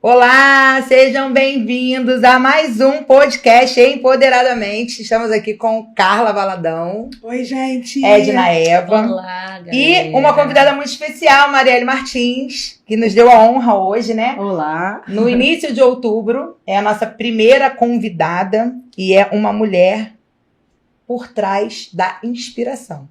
Olá, sejam bem-vindos a mais um podcast Empoderadamente. Estamos aqui com Carla Valadão. Oi, gente. Edna Eva. Olá, galera. E uma convidada muito especial, Marielle Martins, que nos deu a honra hoje, né? Olá. No início de outubro, é a nossa primeira convidada e é uma mulher por trás da inspiração.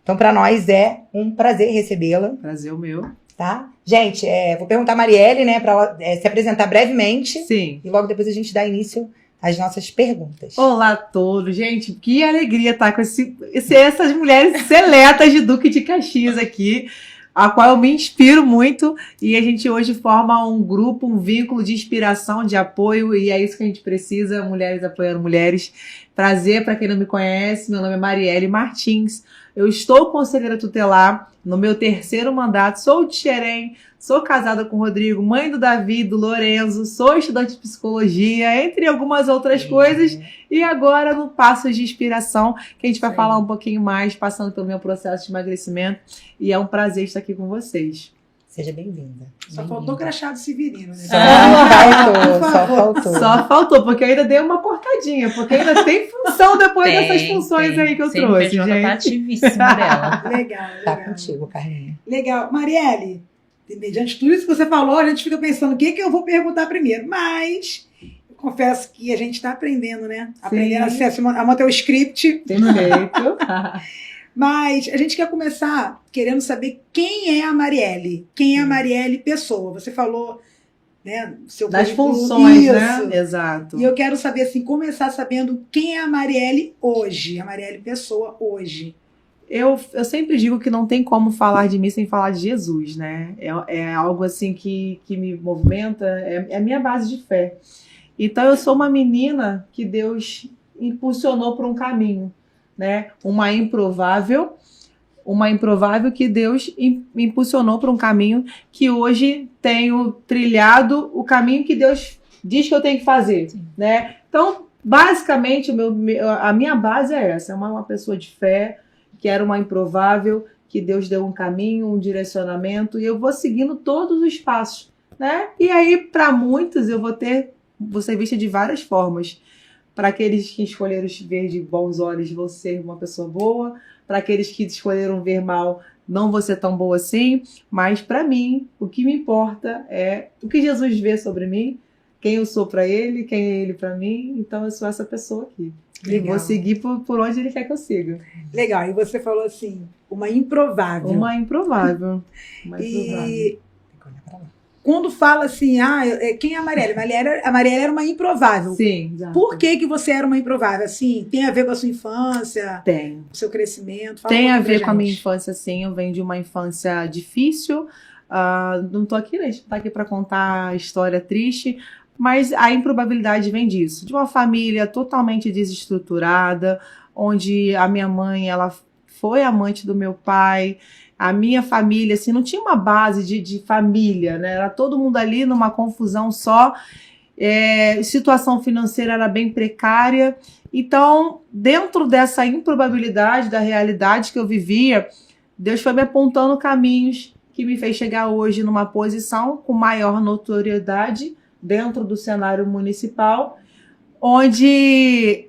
Então, para nós é um prazer recebê-la. Prazer o meu. Tá? Gente, vou perguntar a Marielle, né, para ela se apresentar brevemente. Sim. E logo depois a gente dá início às nossas perguntas. Olá a todos, gente. Que alegria estar com essas mulheres seletas de Duque de Caxias aqui, a qual eu me inspiro muito. E a gente hoje forma um grupo, um vínculo de inspiração, de apoio. E é isso que a gente precisa, mulheres apoiando mulheres. Prazer, para quem não me conhece, meu nome é Marielle Martins. Eu estou conselheira tutelar no meu 3º mandato, sou de Xerém, sou casada com o Rodrigo, mãe do Davi, do Lorenzo, sou estudante de psicologia, entre algumas outras coisas, e agora no Passos de Inspiração, que a gente vai falar um pouquinho mais, passando pelo meu processo de emagrecimento, e é um prazer estar aqui com vocês. Seja bem-vinda. Só faltou crachado severino, né? Só faltou, porque eu ainda dei uma cortadinha, porque ainda tem função depois dessas funções aí que eu trouxe, gente. Tá ativíssimo dela. Legal. Tá contigo, Carlinha. Legal. Marielle, mediante tudo isso que você falou, a gente fica pensando o que eu vou perguntar primeiro. Mas eu confesso que a gente está aprendendo, né? Aprendendo a manter o script. Perfeito. Mas a gente quer começar querendo saber quem é a Marielle. Quem é a Marielle pessoa? Você falou, né? Das funções, né? Exato. E eu quero saber, assim, começar sabendo quem é a Marielle hoje. A Marielle pessoa hoje. Eu sempre digo que não tem como falar de mim sem falar de Jesus, né? É algo assim que me movimenta, é a minha base de fé. Então eu sou uma menina que Deus impulsionou por um caminho, né? Uma improvável que Deus me impulsionou por um caminho que hoje tenho trilhado o caminho que Deus diz que eu tenho que fazer, né? Então, basicamente, a minha base é essa, é uma pessoa de fé, que era uma improvável, que Deus deu um caminho, um direcionamento, e eu vou seguindo todos os passos, né? E aí, para muitos, eu vou ser vista de várias formas. Para aqueles que escolheram ver de bons olhos, vou ser uma pessoa boa. Para aqueles que escolheram ver mal, não vou ser tão boa assim. Mas para mim, o que me importa é o que Jesus vê sobre mim, quem eu sou para Ele, quem é Ele para mim. Então eu sou essa pessoa aqui. Legal. E vou seguir por onde Ele quer que eu siga. Legal. E você falou assim, uma improvável. Uma improvável. E quando fala assim, quem é a Marielle? A Marielle era uma improvável. Sim, exato. Por que você era uma improvável? Assim, tem a ver com a sua infância? Tem. O seu crescimento? Fala Tem um a pouco ver pra com a minha gente. infância, sim. Eu venho de uma infância difícil. Não tô aqui, né? A gente tá aqui para contar a história triste, mas a improbabilidade vem disso. De uma família totalmente desestruturada, onde a minha mãe, ela foi amante do meu pai. A minha família, assim, não tinha uma base de família, né? Era todo mundo ali numa confusão só. Situação financeira era bem precária. Então, dentro dessa improbabilidade da realidade que eu vivia, Deus foi me apontando caminhos que me fez chegar hoje numa posição com maior notoriedade dentro do cenário municipal, onde,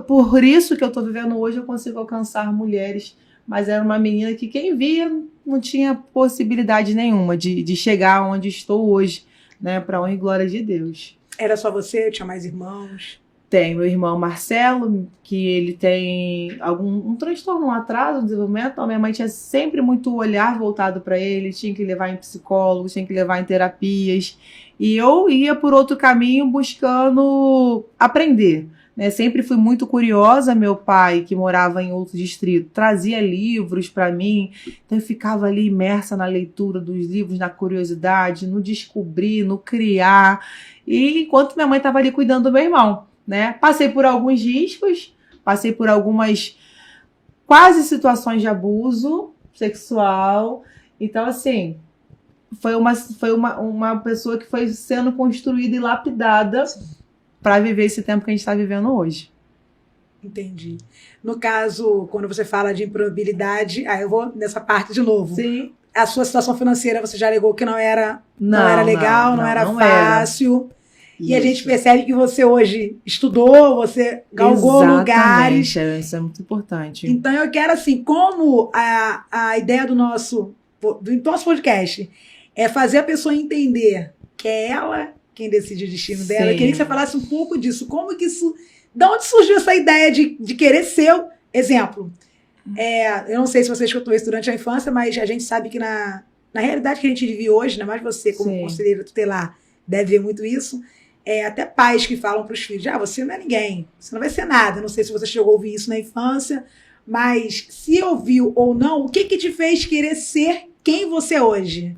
por isso que eu estou vivendo hoje, eu consigo alcançar mulheres. Mas era uma menina que quem via não tinha possibilidade nenhuma de chegar onde estou hoje, né? Para honra e glória de Deus. Era só você? Tinha mais irmãos? Tem meu irmão Marcelo, que ele tem um transtorno, um atraso no desenvolvimento. A minha mãe tinha sempre muito olhar voltado para ele, tinha que levar em psicólogos, tinha que levar em terapias. E eu ia por outro caminho buscando aprender. Né, sempre fui muito curiosa. Meu pai, que morava em outro distrito, trazia livros para mim, então eu ficava ali imersa na leitura dos livros, na curiosidade, no descobrir, no criar, e enquanto minha mãe estava ali cuidando do meu irmão, né? Passei por alguns riscos, passei por algumas quase situações de abuso sexual, então assim, foi uma pessoa que foi sendo construída e lapidada para viver esse tempo que a gente está vivendo hoje. Entendi. No caso, quando você fala de improbabilidade, eu vou nessa parte de novo. Sim. a sua situação financeira, você já alegou que não era legal, não era fácil. E a gente percebe que você hoje estudou, você galgou lugares. Isso é muito importante. Então eu quero, assim, como a ideia do nosso podcast é fazer a pessoa entender que é ela quem decide o destino dela. Eu queria que você falasse um pouco disso. Como que isso... De onde surgiu essa ideia de querer ser... Exemplo, eu não sei se você escutou isso durante a infância, mas a gente sabe que na realidade que a gente vive hoje, ainda mais você como conselheira tutelar deve ver muito isso, até pais que falam para os filhos, você não é ninguém, você não vai ser nada. Não sei se você chegou a ouvir isso na infância, mas se ouviu ou não, o que te fez querer ser quem você é hoje?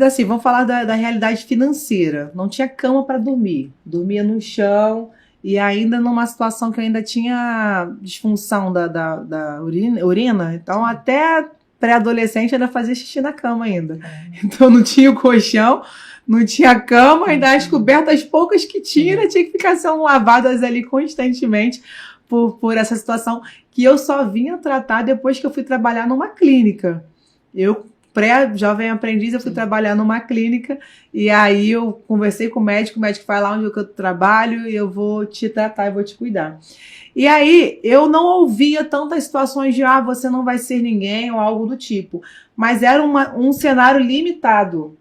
Assim, vamos falar da realidade financeira. Não tinha cama para dormir. Dormia no chão e ainda numa situação que eu ainda tinha disfunção da urina. Então, até pré-adolescente, ainda fazia xixi na cama ainda. Então, não tinha o colchão, não tinha cama, ainda as cobertas poucas que tinha que ficar sendo lavadas ali constantemente por essa situação que eu só vinha tratar depois que eu fui trabalhar numa clínica. Eu, pré-jovem aprendiz, eu fui trabalhar numa clínica e aí eu conversei com o médico vai lá onde eu trabalho e eu vou te tratar e vou te cuidar. E aí eu não ouvia tantas situações de você não vai ser ninguém ou algo do tipo, mas era um cenário limitado.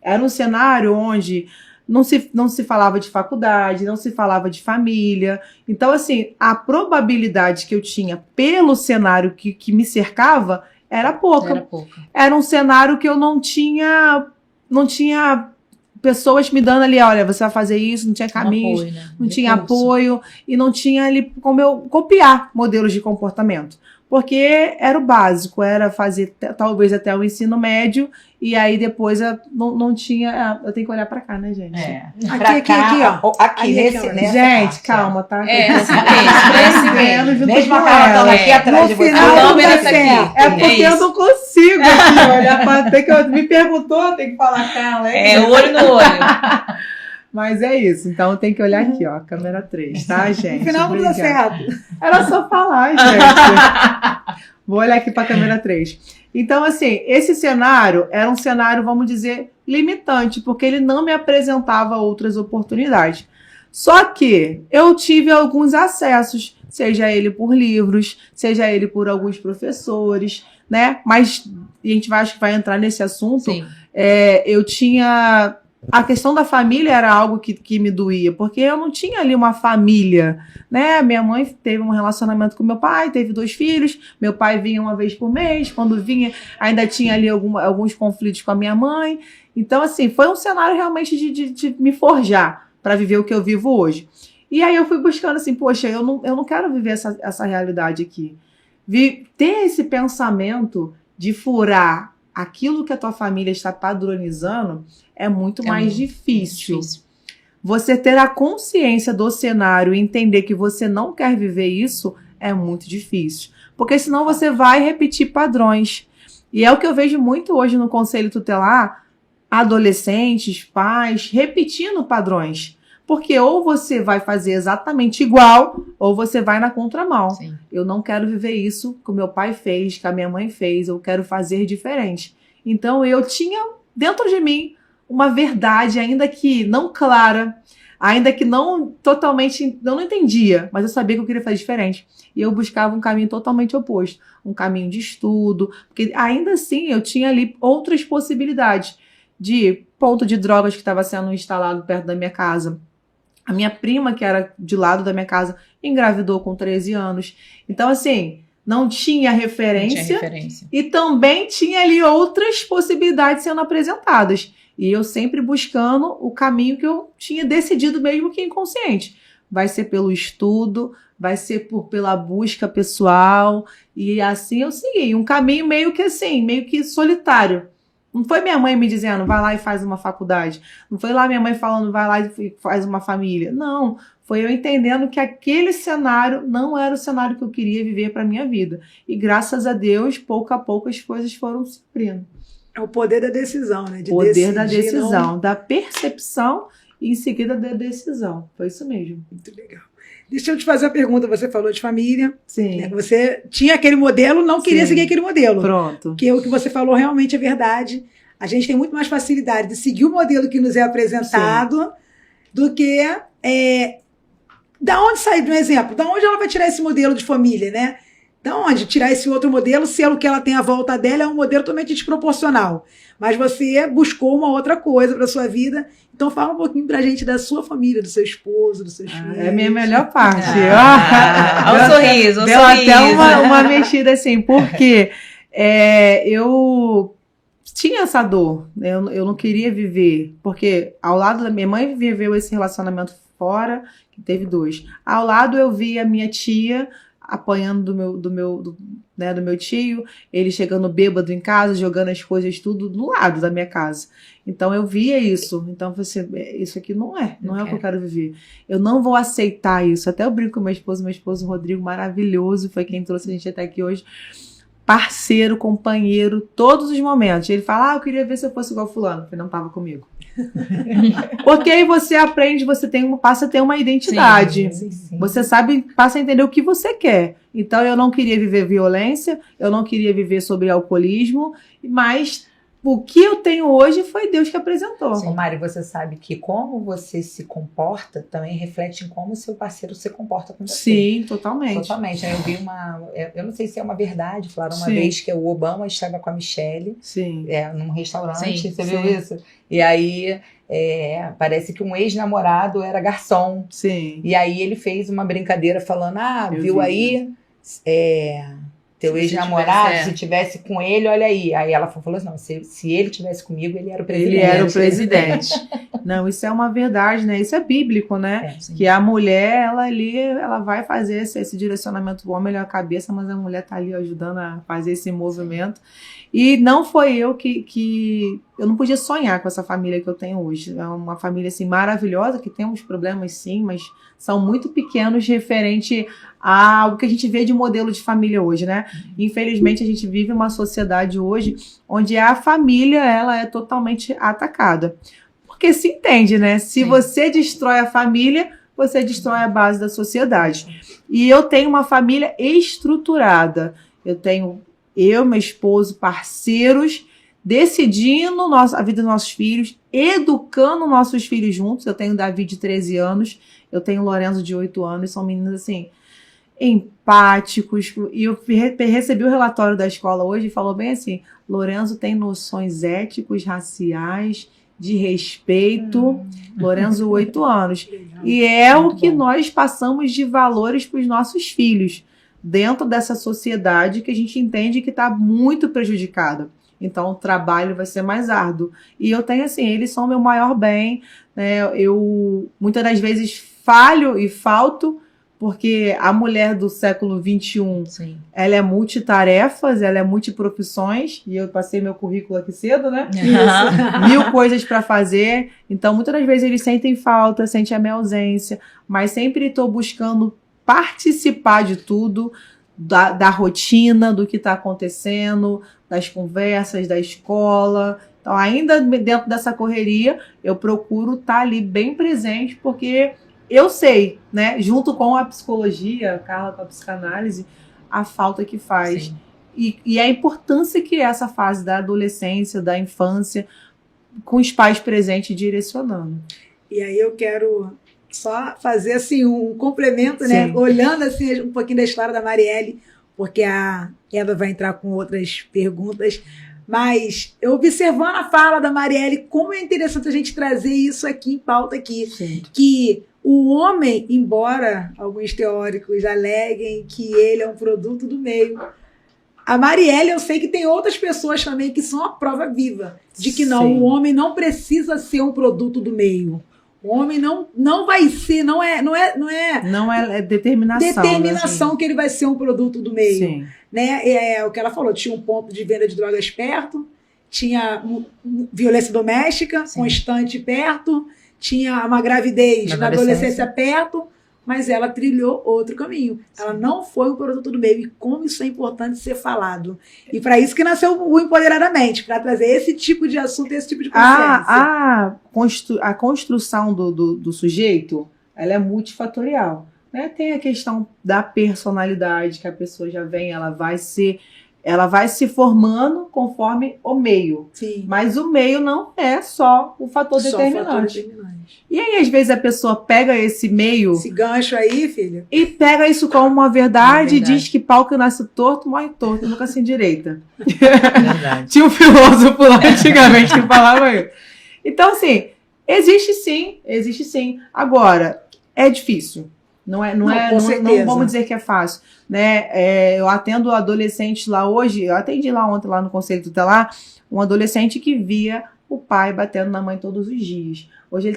Era um cenário onde não se falava de faculdade, não se falava de família. Então, assim, a probabilidade que eu tinha pelo cenário que me cercava era pouca. Era um cenário que eu não tinha pessoas me dando ali, olha, você vai fazer isso, não tinha caminhos, apoio, né? não tinha apoio e não tinha ali como eu copiar modelos de comportamento. Porque era o básico, era fazer talvez até o ensino médio e aí depois eu não tinha... Eu tenho que olhar pra cá, né, gente? Aqui, nesse, né? Gente, calma, tá? É assim mesmo. Mesmo a ela aqui atrás de você. É porque eu não consigo aqui olhar pra... Tem que, me perguntou, tem que falar Carla. Olho no olho. Mas é isso, então tem que olhar aqui, ó, câmera 3, tá, gente? No final não dá certo. Era só falar, gente. Vou olhar aqui pra câmera 3. Então, assim, esse cenário era um cenário, vamos dizer, limitante, porque ele não me apresentava outras oportunidades. Só que eu tive alguns acessos, seja ele por livros, seja ele por alguns professores, né? Mas a gente acho que vai entrar nesse assunto. Sim. Eu tinha... A questão da família era algo que me doía, porque eu não tinha ali uma família, né? Minha mãe teve um relacionamento com meu pai, teve 2 filhos, meu pai vinha uma vez por mês, quando vinha ainda tinha ali alguns conflitos com a minha mãe. Então, assim, foi um cenário realmente de me forjar para viver o que eu vivo hoje. E aí eu fui buscando assim, poxa, eu não quero viver essa realidade aqui. Ter esse pensamento de furar aquilo que a tua família está padronizando é muito mais difícil. Você ter a consciência do cenário e entender que você não quer viver isso é muito difícil. Porque senão você vai repetir padrões. E é o que eu vejo muito hoje no Conselho Tutelar, adolescentes, pais, repetindo padrões. Porque ou você vai fazer exatamente igual, ou você vai na contramão. Sim. Eu não quero viver isso que o meu pai fez, que a minha mãe fez, eu quero fazer diferente. Então eu tinha dentro de mim uma verdade, ainda que não clara, ainda que não totalmente, eu não entendia, mas eu sabia que eu queria fazer diferente. E eu buscava um caminho totalmente oposto, um caminho de estudo, porque ainda assim eu tinha ali outras possibilidades de ponto de drogas que estava sendo instalado perto da minha casa. A minha prima, que era de lado da minha casa, engravidou com 13 anos. Então, assim, não tinha referência. E também tinha ali outras possibilidades sendo apresentadas. E eu sempre buscando o caminho que eu tinha decidido mesmo que inconsciente. Vai ser pelo estudo, vai ser pela busca pessoal. E assim eu segui. Um caminho meio que solitário. Não foi minha mãe me dizendo, vai lá e faz uma faculdade. Não foi lá minha mãe falando, vai lá e faz uma família. Não, foi eu entendendo que aquele cenário não era o cenário que eu queria viver para minha vida. E graças a Deus, pouco a pouco as coisas foram se abrindo. É o poder da decisão, né? O poder da decisão, da percepção e em seguida da decisão. Foi isso mesmo. Muito legal. Deixa eu te fazer uma pergunta. Você falou de família, Sim. né? Você tinha aquele modelo, não queria Sim. seguir aquele modelo. Pronto. Porque o que você falou realmente é verdade. A gente tem muito mais facilidade de seguir o modelo que nos é apresentado do que... da onde sair, de um exemplo, da onde ela vai tirar esse modelo de família, né? Da onde tirar esse outro modelo, se o que ela tem à volta dela é um modelo totalmente desproporcional. Mas você buscou uma outra coisa para sua vida. Então fala um pouquinho pra gente da sua família, do seu esposo, dos seus filhos. É a minha melhor parte. Olha o sorriso, Deu até uma mexida assim, porque eu tinha essa dor, eu não queria viver, porque ao lado da minha mãe viveu esse relacionamento fora, que teve 2. Ao lado eu vi a minha tia apanhando do meu tio, ele chegando bêbado em casa, jogando as coisas tudo do lado da minha casa. Então eu via isso. Então eu falei assim, isso aqui não é o que eu quero viver. Eu não vou aceitar isso. Até eu brinco com meu esposo Rodrigo, maravilhoso, foi quem trouxe a gente até aqui hoje. Parceiro, companheiro, todos os momentos. Ele fala, eu queria ver se eu fosse igual fulano. Eu falei, não estava comigo. Porque aí você aprende, passa a ter uma identidade. Sim. Você passa a entender o que você quer. Então eu não queria viver violência, eu não queria viver sobre alcoolismo, mas o que eu tenho hoje foi Deus que apresentou. Sim, Mari, você sabe que como você se comporta também reflete em como o seu parceiro se comporta com você. Sim, totalmente. Totalmente. Aí eu vi eu não sei se é uma verdade, falaram uma Sim. vez que o Obama estava com a Michelle Sim. num restaurante, Sim, você sim. viu isso? E aí parece que um ex-namorado era garçom. Sim. E aí ele fez uma brincadeira falando, Eu viu vi. aí? Teu Se ex-namorado, tivesse, se tivesse com ele, olha aí. Aí ela falou assim, não, se ele tivesse comigo, ele era o presidente. Ele era o presidente. Não, isso é uma verdade, né? Isso é bíblico, né? Que a mulher, ela vai fazer esse direcionamento. O homem é a cabeça, mas a mulher tá ali ajudando a fazer esse movimento. E não foi eu que... Eu não podia sonhar com essa família que eu tenho hoje. É uma família, assim, maravilhosa, que tem uns problemas, sim, mas são muito pequenos referente a algo que a gente vê de modelo de família hoje, né? Infelizmente, a gente vive uma sociedade hoje onde a família, ela é totalmente atacada. Porque se entende, né? Se você destrói a família, você destrói a base da sociedade. E eu tenho uma família estruturada. Eu tenho meu esposo, parceiros, decidindo a vida dos nossos filhos, educando nossos filhos juntos. Eu tenho Davi de 13 anos, eu tenho Lorenzo de 8 anos, são meninos assim, empáticos. E eu recebi o relatório da escola hoje e falou bem assim, Lorenzo tem noções éticos, raciais, de respeito. Lorenzo, 8 anos. E é o que nós passamos de valores para os nossos filhos, dentro dessa sociedade que a gente entende que está muito prejudicada. Então, o trabalho vai ser mais árduo. E eu tenho assim, eles são meu maior bem, né? Eu, muitas das vezes, falho e falto, porque a mulher do século XXI, ela é multitarefas, ela é multiprofissões, e eu passei meu currículo aqui cedo, né? Isso. 1000 coisas para fazer. Então, muitas das vezes, eles sentem falta, sentem a minha ausência, mas sempre estou buscando participar de tudo, da rotina, do que está acontecendo, das conversas, da escola. Então, ainda dentro dessa correria, eu procuro estar ali bem presente, porque eu sei, né, junto com a psicologia, a Carla com a psicanálise, a falta que faz. E a importância que é essa fase da adolescência, da infância, com os pais presentes direcionando. E aí eu quero só fazer assim um complemento, né? Olhando assim um pouquinho da história da Marielle, porque a Eva vai entrar com outras perguntas, mas eu observando a fala da Marielle, como é interessante a gente trazer isso aqui em pauta aqui, que o homem, embora alguns teóricos aleguem que ele é um produto do meio, a Marielle, eu sei que tem outras pessoas também que são a prova viva de que não, o homem não precisa ser um produto do meio. O homem não vai ser, não é determinação. Determinação, né? que ele vai ser um produto do meio. Né? É o que ela falou, tinha um ponto de venda de drogas perto, tinha violência doméstica constante perto, tinha uma gravidez na adolescência perto, mas ela trilhou outro caminho. Ela não foi um produto do meio. E como isso é importante ser falado. E para isso que nasceu o Empoderadamente, para trazer esse tipo de assunto, esse tipo de consciência. A construção do sujeito, ela é multifatorial. né? Tem a questão da personalidade, que a pessoa já vem, ela vai se formando conforme o meio. Sim. Mas o meio não é só o fator determinante. E aí, às vezes, a pessoa pega esse meio... Esse gancho aí, filha. E pega isso como uma verdade e diz que pau que nasce torto, morre torto, nunca se endireita. Verdade. Tinha um filósofo lá antigamente que falava isso. Então, assim, existe sim. Agora, é difícil. Não vamos dizer que é fácil. Né? Eu atendo adolescentes lá hoje, eu atendi lá ontem, lá no Conselho Tutelar, um adolescente que via o pai batendo na mãe todos os dias. Hoje ele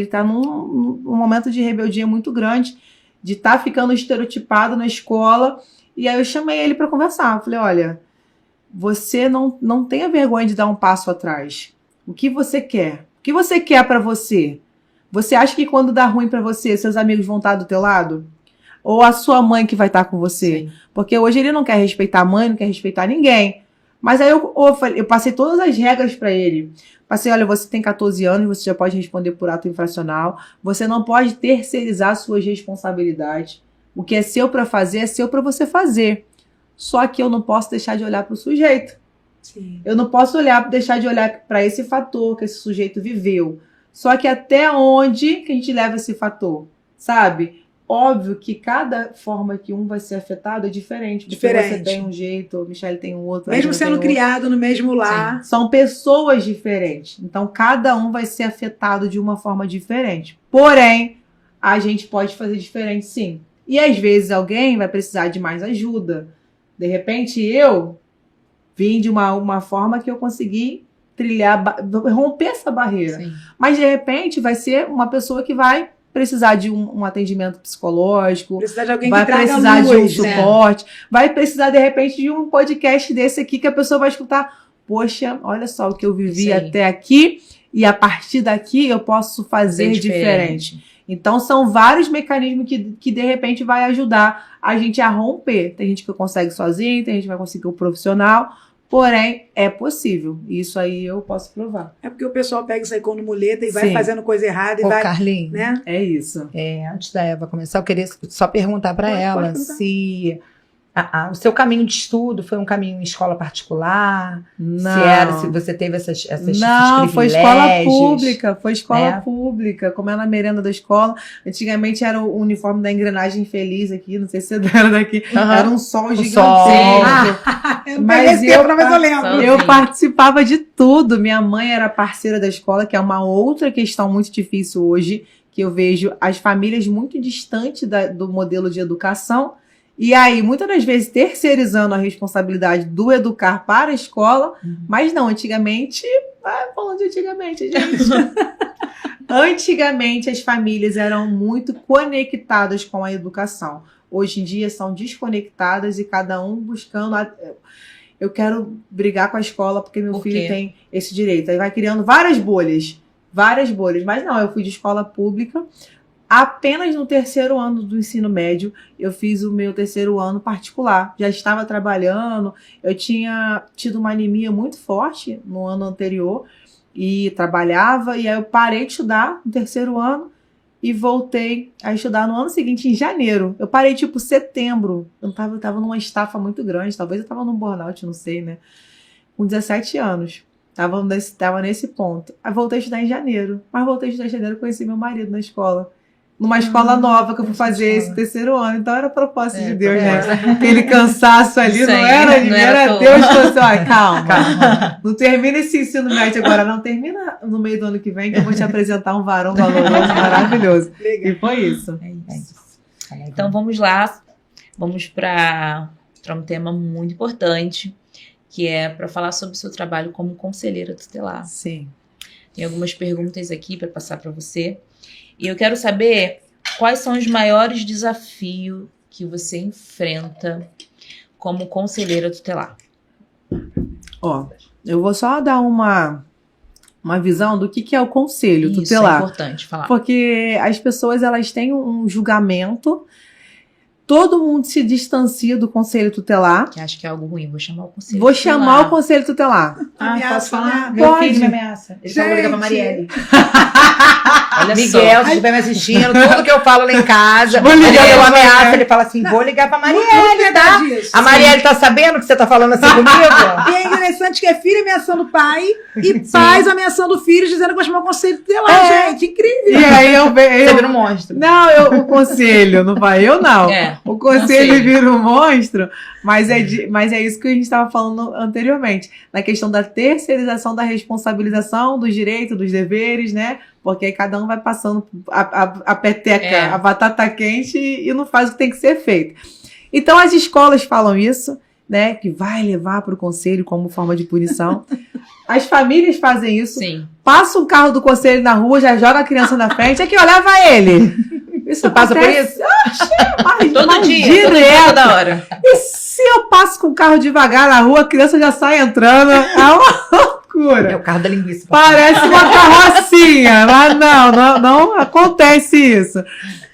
tá num momento de rebeldia muito grande, de estar ficando estereotipado na escola, e aí eu chamei ele para conversar. Eu falei, olha, você não tenha vergonha de dar um passo atrás. O que você quer? O que você quer para você? Você acha que quando dá ruim para você, seus amigos vão estar do teu lado? Ou a sua mãe que vai estar com você? Sim. Porque hoje ele não quer respeitar a mãe, não quer respeitar ninguém. Mas aí eu passei todas as regras para ele. Passei, olha, você tem 14 anos, você já pode responder por ato infracional. Você não pode terceirizar suas responsabilidades. O que é seu para fazer, é seu para você fazer. Só que eu não posso deixar de olhar para o sujeito. Sim. Eu não posso deixar de olhar para esse fator que esse sujeito viveu. Só que até onde que a gente leva esse fator? Sabe? Óbvio que cada forma que um vai ser afetado é diferente. Porque você tem um jeito, o Michele tem um outro. Mesmo sendo criado no mesmo lar. Sim. São pessoas diferentes. Então, cada um vai ser afetado de uma forma diferente. Porém, a gente pode fazer diferente, sim. E às vezes alguém vai precisar de mais ajuda. De repente, eu vim de uma forma que eu consegui romper essa barreira. Sim. Mas, de repente, vai ser uma pessoa que vai precisar de um atendimento psicológico, precisar de alguém vai que traga precisar luz, de um suporte, vai precisar, de repente, de um podcast desse aqui que a pessoa vai escutar. Poxa, olha só o que eu vivi até aqui e a partir daqui eu posso fazer diferente. Então, são vários mecanismos que de repente, vai ajudar a gente a romper. Tem gente que consegue sozinho, tem gente que vai conseguir um profissional. Porém, é possível. Isso aí eu posso provar. É porque o pessoal pega isso aí como muleta e vai fazendo coisa errada. Carlinhos, né? É isso. Antes da Eva começar, eu queria só perguntar para ela se o seu caminho de estudo foi um caminho em escola particular? Não. Se você teve esses Não, foi escola pública. Foi escola né? pública. Como é na merenda da escola. Antigamente era o uniforme da engrenagem feliz aqui. Não sei se você era daqui. Era um sol gigantesco. Mas eu participava de tudo. Minha mãe era parceira da escola, que é uma outra questão muito difícil hoje, que eu vejo as famílias muito distantes do modelo de educação. E aí, muitas das vezes, terceirizando a responsabilidade do educar para a escola, mas não, antigamente, falando de antigamente, gente. Antigamente, as famílias eram muito conectadas com a educação. Hoje em dia, são desconectadas e cada um buscando... Eu quero brigar com a escola porque meu filho tem esse direito. Aí vai criando várias bolhas. Mas não, eu fui de escola pública. Apenas no terceiro ano do ensino médio, eu fiz o meu terceiro ano particular. Já estava trabalhando, eu tinha tido uma anemia muito forte no ano anterior e trabalhava, e aí eu parei de estudar no terceiro ano e voltei a estudar no ano seguinte, em janeiro. Eu parei tipo setembro, eu tava numa estafa muito grande, talvez eu tava num burnout, não sei, né? Com 17 anos. Tava nesse ponto. Aí voltei a estudar em janeiro, conheci meu marido na escola. Numa escola nova que eu fui fazer esse terceiro ano. Então era propósito de Deus, né? Aquele cansaço ali, não era Deus que falou assim, calma. Não termina esse ensino médio agora, não. Termina no meio do ano que vem que eu vou te apresentar um varão valoroso, maravilhoso. Legal. E foi isso. É isso. Então vamos lá. Vamos para um tema muito importante, que é para falar sobre o seu trabalho como conselheira tutelar. Sim. Tem algumas perguntas aqui para passar para você. E eu quero saber quais são os maiores desafios que você enfrenta como conselheira tutelar. Eu vou só dar uma visão do que é o conselho tutelar. Isso é importante falar. Porque as pessoas, elas têm um julgamento. Todo mundo se distancia do conselho tutelar. Que acho que é algo ruim. Vou chamar o conselho tutelar. Chamar o conselho tutelar. Posso falar? Pode. Meu filho me ameaça. Ele falou ligar pra Marielle. Olha Miguel, só. se estiver me assistindo, tudo que eu falo lá em casa, Vou ligar eu pra ameaço, Marielle. ele fala assim, vou ligar pra Muito Marielle, tá? verdade isso. A Marielle tá sabendo que você tá falando assim comigo? E é interessante que é filho ameaçando pai e pais ameaçando filhos, dizendo que vai chamar o conselho tutelar, gente. Incrível. E aí Você vira um monstro. Não, o conselho, não vai, eu não. O conselho conselho. vira um monstro, mas é isso que a gente estava falando anteriormente, na questão da terceirização da responsabilização, dos direitos, dos deveres, né? Porque aí cada um vai passando a peteca, a batata quente e não faz o que tem que ser feito. Então as escolas falam isso, né? Que vai levar para o conselho como forma de punição. As famílias fazem isso. Sim. Passa um carro do conselho na rua, já joga a criança na frente, aqui, ó, leva ele. Isso Você passa por acontece- isso? Todo dia. direto. Toda hora. E se eu passo com o carro devagar na rua, a criança já sai entrando. É uma É loucura. o carro da linguiça. Parece uma carrocinha, mas não acontece isso.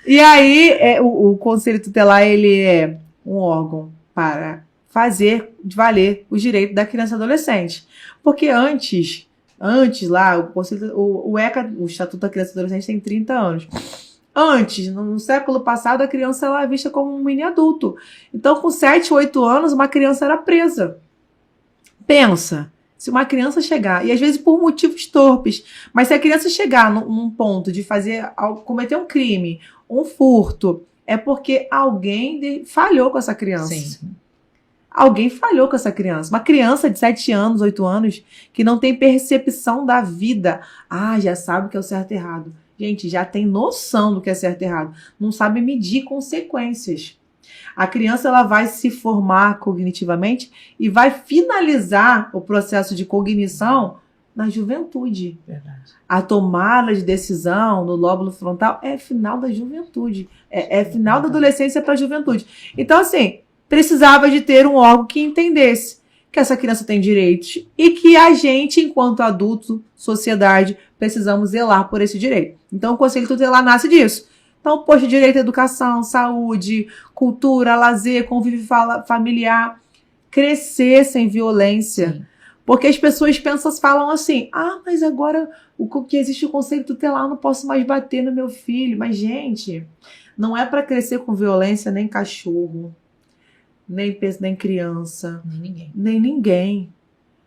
E aí, o Conselho Tutelar, ele é um órgão para fazer valer os direitos da criança e adolescente. Porque antes lá, o ECA, o Estatuto da Criança e Adolescente, tem 30 anos. Antes, no século passado, a criança ela é vista como um mini adulto. Então, com 7, 8 anos, uma criança era presa. Pensa, se uma criança chegar, e às vezes por motivos torpes, mas se a criança chegar num ponto de cometer um crime, um furto, é porque alguém falhou com essa criança. Sim. Alguém falhou com essa criança. Uma criança de 7 anos, 8 anos, que não tem percepção da vida. Já sabe o que é o certo e errado. Gente, já tem noção do que é certo e errado. Não sabe medir consequências. A criança ela vai se formar cognitivamente e vai finalizar o processo de cognição na juventude. Verdade. A tomada de decisão no lóbulo frontal é final da juventude. É final da adolescência para a juventude. Então, assim, precisava de ter um órgão que entendesse que essa criança tem direitos e que a gente, enquanto adulto, sociedade, precisamos zelar por esse direito. Então, o Conselho Tutelar nasce disso. Então, poxa, direito à educação, saúde, cultura, lazer, convívio familiar, crescer sem violência. Sim. Porque as pessoas falam assim, mas agora que existe o Conselho Tutelar, eu não posso mais bater no meu filho. Mas, gente, não é para crescer com violência nem cachorro, nem criança, nem ninguém.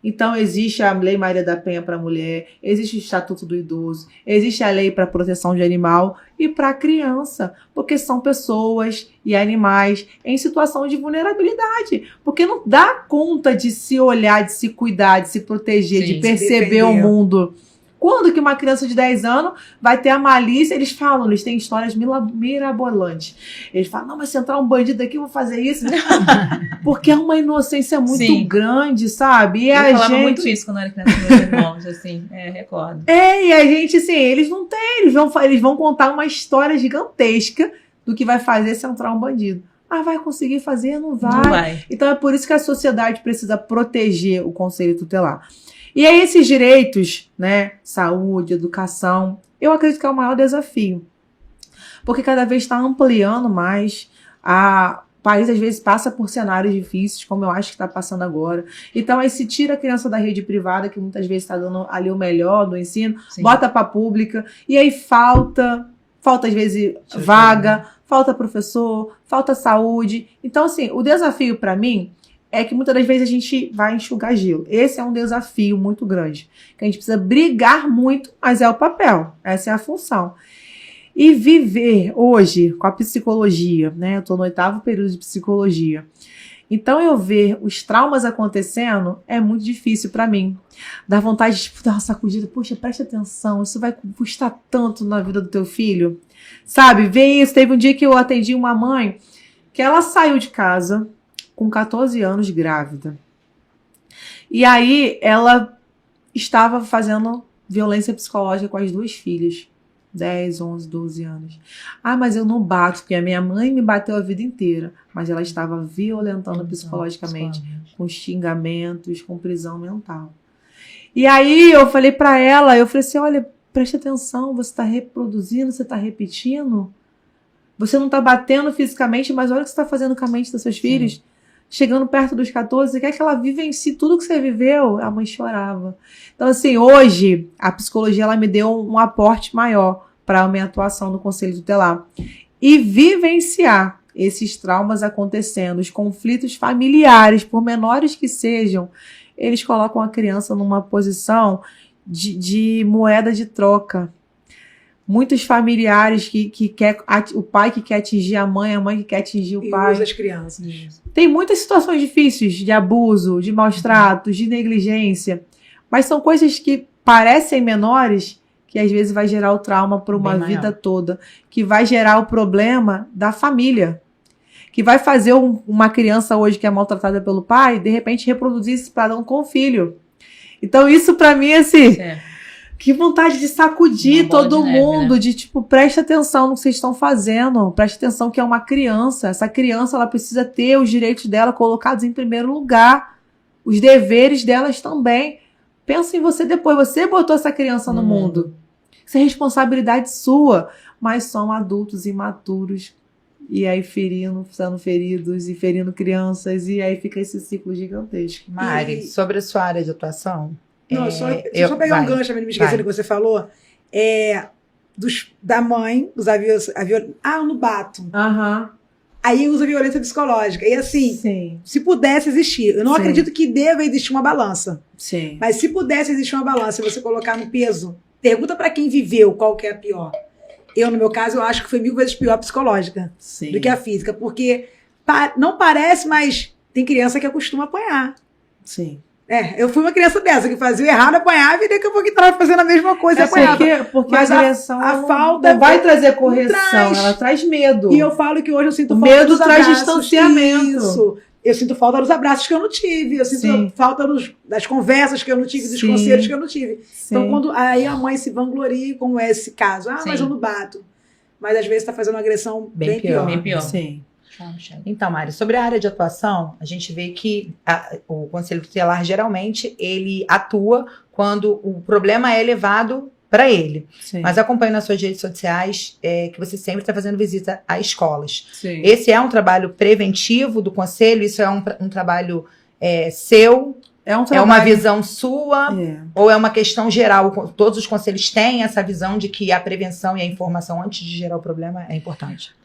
Então, existe a Lei Maria da Penha para a mulher, existe o Estatuto do Idoso, existe a Lei para a Proteção de Animal e para a criança, porque são pessoas e animais em situação de vulnerabilidade, porque não dá conta de se olhar, de se cuidar, de se proteger, Sim, de perceber o mundo. Quando que uma criança de 10 anos vai ter a malícia? Eles têm histórias mirabolantes. Eles falam, não, mas se entrar um bandido aqui, eu vou fazer isso. Porque é uma inocência muito grande, sabe? E Eu a falava gente... muito isso quando eu era criança com meus irmãos, assim, recordo. E a gente, assim, eles não têm, eles vão contar uma história gigantesca do que vai fazer se entrar um bandido. Vai conseguir fazer? Não vai. Não vai. Então é por isso que a sociedade precisa proteger o Conselho Tutelar. E aí esses direitos, né, saúde, educação, eu acredito que é o maior desafio. Porque cada vez está ampliando mais, o país às vezes passa por cenários difíceis, como eu acho que está passando agora. Então aí se tira a criança da rede privada, que muitas vezes está dando ali o melhor do ensino, Sim. bota para a pública, e aí falta às vezes vaga, falta professor, falta saúde. Então assim, o desafio para mim é que muitas das vezes a gente vai enxugar gelo. Esse é um desafio muito grande. Que a gente precisa brigar muito, mas é o papel. Essa é a função. E viver hoje com a psicologia, né? Eu estou no 8º período de psicologia. Então, eu ver os traumas acontecendo é muito difícil para mim. Dá vontade de dar uma sacudida. Poxa, presta atenção, isso vai custar tanto na vida do teu filho. Sabe, ver isso. Teve um dia que eu atendi uma mãe que ela saiu de casa com 14 anos grávida. E aí ela estava fazendo violência psicológica com as 2 filhas. 10, 11, 12 anos. Mas eu não bato, porque a minha mãe me bateu a vida inteira. Mas ela estava violentando psicologicamente, com xingamentos, com prisão mental. E aí eu falei para ela, assim, olha, preste atenção, você está reproduzindo, você está repetindo. Você não está batendo fisicamente, mas olha o que você está fazendo com a mente dos seus filhos. Chegando perto dos 14, você quer que ela vivencie tudo que você viveu? A mãe chorava. Então, assim, hoje, a psicologia ela me deu um aporte maior, para a minha atuação no Conselho Tutelar. E vivenciar esses traumas acontecendo, os conflitos familiares, por menores que sejam, eles colocam a criança numa posição de moeda de troca. Muitos familiares que quer, o pai que quer atingir a mãe que quer atingir o pai. E usa as crianças. Tem muitas situações difíceis de abuso, de maus tratos, de negligência, mas são coisas que parecem menores, que às vezes vai gerar o trauma por uma vida toda, que vai gerar o problema da família, que vai fazer uma criança hoje que é maltratada pelo pai, de repente reproduzir esse padrão com o filho. Então isso pra mim, assim, que vontade de sacudir todo mundo, né? De tipo, presta atenção no que vocês estão fazendo, presta atenção que é uma criança, essa criança ela precisa ter os direitos dela colocados em primeiro lugar, os deveres delas também. Pensa em você depois, você botou essa criança no mundo. Isso é responsabilidade sua, mas são adultos imaturos, e aí sendo feridos, e ferindo crianças, e aí fica esse ciclo gigantesco. Mari, sobre a sua área de atuação... Não, só pegar um gancho, me esquecendo que você falou, da mãe, no bato. Aí usa violência psicológica. E assim, se pudesse existir, eu não acredito que deva existir uma balança. Sim. Mas se pudesse existir uma balança e você colocar no peso, pergunta pra quem viveu qual que é a pior. Eu, no meu caso, eu acho que foi 1000 vezes pior a psicológica do que a física. Porque não parece, mas tem criança que acostuma apanhar. Sim. Eu fui uma criança dessa, que fazia o errado, apanhava, e daqui a pouco estava fazendo a mesma coisa e apanhava. Porque mas a agressão a falta não vai trazer correção, ela traz medo. E eu falo que hoje eu sinto falta dos abraços. Medo traz distanciamento. Isso. Eu sinto falta dos abraços que eu não tive, eu sinto falta das conversas que eu não tive, dos conselhos que eu não tive. Então, quando aí a mãe se vangloria, como é esse caso, mas eu não bato. Mas às vezes está fazendo uma agressão bem pior. Bem pior. Sim. Então, Mari, sobre a área de atuação, a gente vê que o Conselho Tutelar, geralmente, ele atua quando o problema é levado para ele. Sim. Mas acompanho nas suas redes sociais que você sempre está fazendo visita a escolas. Sim. Esse é um trabalho preventivo do Conselho? Isso é um trabalho seu? É uma visão sua? Ou é uma questão geral? Todos os conselhos têm essa visão de que a prevenção e a informação antes de gerar o problema é importante?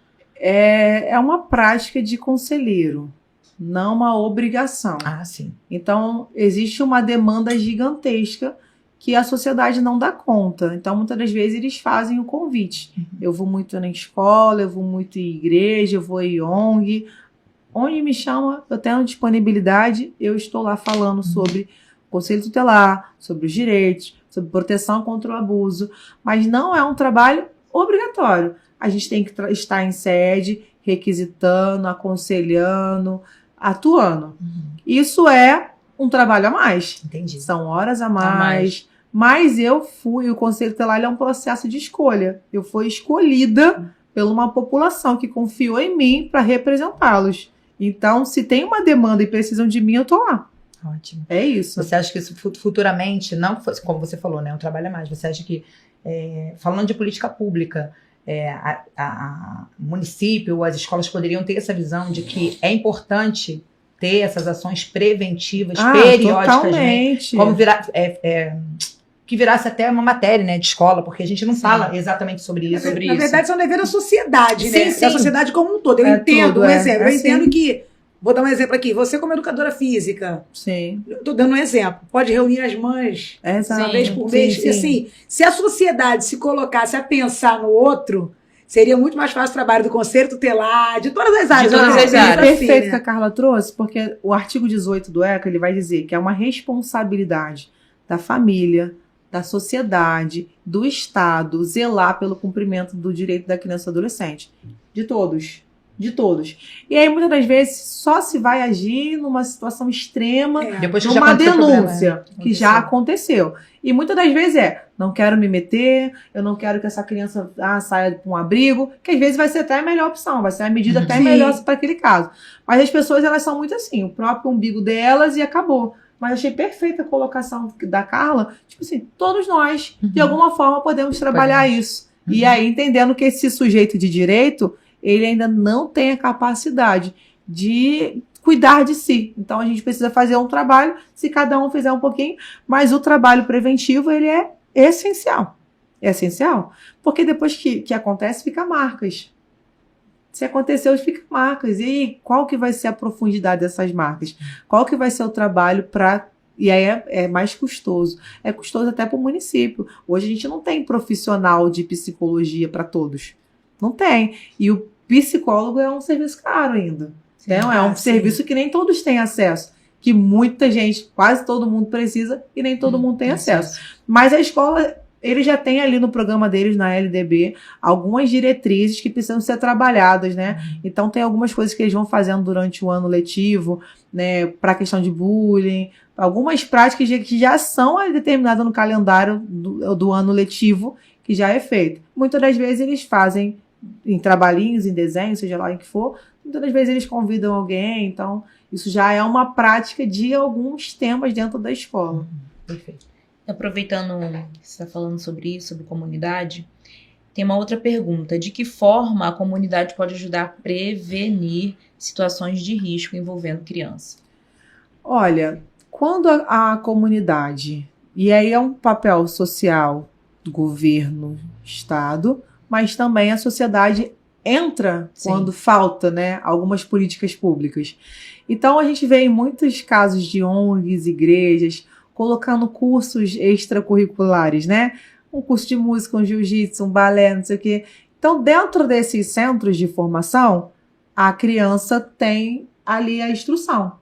É uma prática de conselheiro, não uma obrigação. Sim. Então, existe uma demanda gigantesca que a sociedade não dá conta. Então, muitas das vezes, eles fazem o convite. Eu vou muito na escola, eu vou muito em igreja, eu vou em ONG. Onde me chama, eu tenho disponibilidade, eu estou lá falando sobre o Conselho Tutelar, sobre os direitos, sobre proteção contra o abuso. Mas não é um trabalho obrigatório. A gente tem que estar em sede, requisitando, aconselhando, atuando. Isso é um trabalho a mais. Entendi. São horas a mais. Mas o Conselho Tutelar é um processo de escolha. Eu fui escolhida por uma população que confiou em mim para representá-los. Então, se tem uma demanda e precisam de mim, eu tô lá. Ótimo. É isso. Você acha que isso futuramente, não como você falou, né, um trabalho a mais, você acha que, falando de política pública, o município ou as escolas poderiam ter essa visão de que é importante ter essas ações preventivas periodicamente, totalmente. Como que virasse até uma matéria, né, de escola, porque a gente não fala exatamente sobre isso. Na verdade, são dever da sociedade, né? Sim. Da sociedade como um todo. Eu entendo um exemplo. Eu entendo que, vou dar um exemplo aqui, você como educadora física, estou dando um exemplo, pode reunir as mães uma vez por mês. E assim, se a sociedade se colocasse a pensar no outro, seria muito mais fácil o trabalho do Conselho Tutelar, de todas as áreas. De todas as áreas. Perfeito que a Carla trouxe, porque o artigo 18 do ECA, ele vai dizer que é uma responsabilidade da família, da sociedade, do Estado, zelar pelo cumprimento do direito da criança e do adolescente. De todos. De todos. E aí, muitas das vezes, só se vai agir numa situação extrema, Depois que numa denúncia, que já aconteceu. E muitas das vezes não quero me meter, eu não quero que essa criança saia com um abrigo, que às vezes vai ser até a melhor opção, vai ser a medida até melhor para aquele caso. Mas as pessoas, elas são muito assim, o próprio umbigo delas e acabou. Mas achei perfeita a colocação da Carla. Tipo assim, todos nós, de alguma forma, podemos trabalhar isso. E aí, entendendo que esse sujeito de direito, ele ainda não tem a capacidade de cuidar de si. Então, a gente precisa fazer um trabalho, se cada um fizer um pouquinho, mas o trabalho preventivo, ele é essencial. É essencial. Porque depois que acontece, fica marcas. Se aconteceu, fica marcas. E aí, qual que vai ser a profundidade dessas marcas? Qual que vai ser o trabalho para... E aí é mais custoso. É custoso até para o município. Hoje a gente não tem profissional de psicologia para todos. Não tem. E o psicólogo é um serviço caro ainda. Então, é um serviço que nem todos têm acesso. Que muita gente, quase todo mundo precisa e nem todo mundo tem acesso. Mas a escola, eles já têm ali no programa deles, na LDB, algumas diretrizes que precisam ser trabalhadas, né? Então, tem algumas coisas que eles vão fazendo durante o ano letivo, né? Para a questão de bullying, algumas práticas que já são determinadas no calendário do ano letivo, que já é feito. Muitas das vezes eles fazem em trabalhinhos, em desenho, seja lá em que for, muitas das vezes eles convidam alguém, então isso já é uma prática de alguns temas dentro da escola. Perfeito. Aproveitando que você está falando sobre isso, sobre comunidade, tem uma outra pergunta. De que forma a comunidade pode ajudar a prevenir situações de risco envolvendo criança? Olha, quando a comunidade, e aí é um papel social do governo, Estado, mas também a sociedade entra quando falta, né, algumas políticas públicas. Então a gente vê em muitos casos de ONGs, igrejas, colocando cursos extracurriculares, né? Um curso de música, um jiu-jitsu, um balé, não sei o quê. Então, dentro desses centros de formação, a criança tem ali a instrução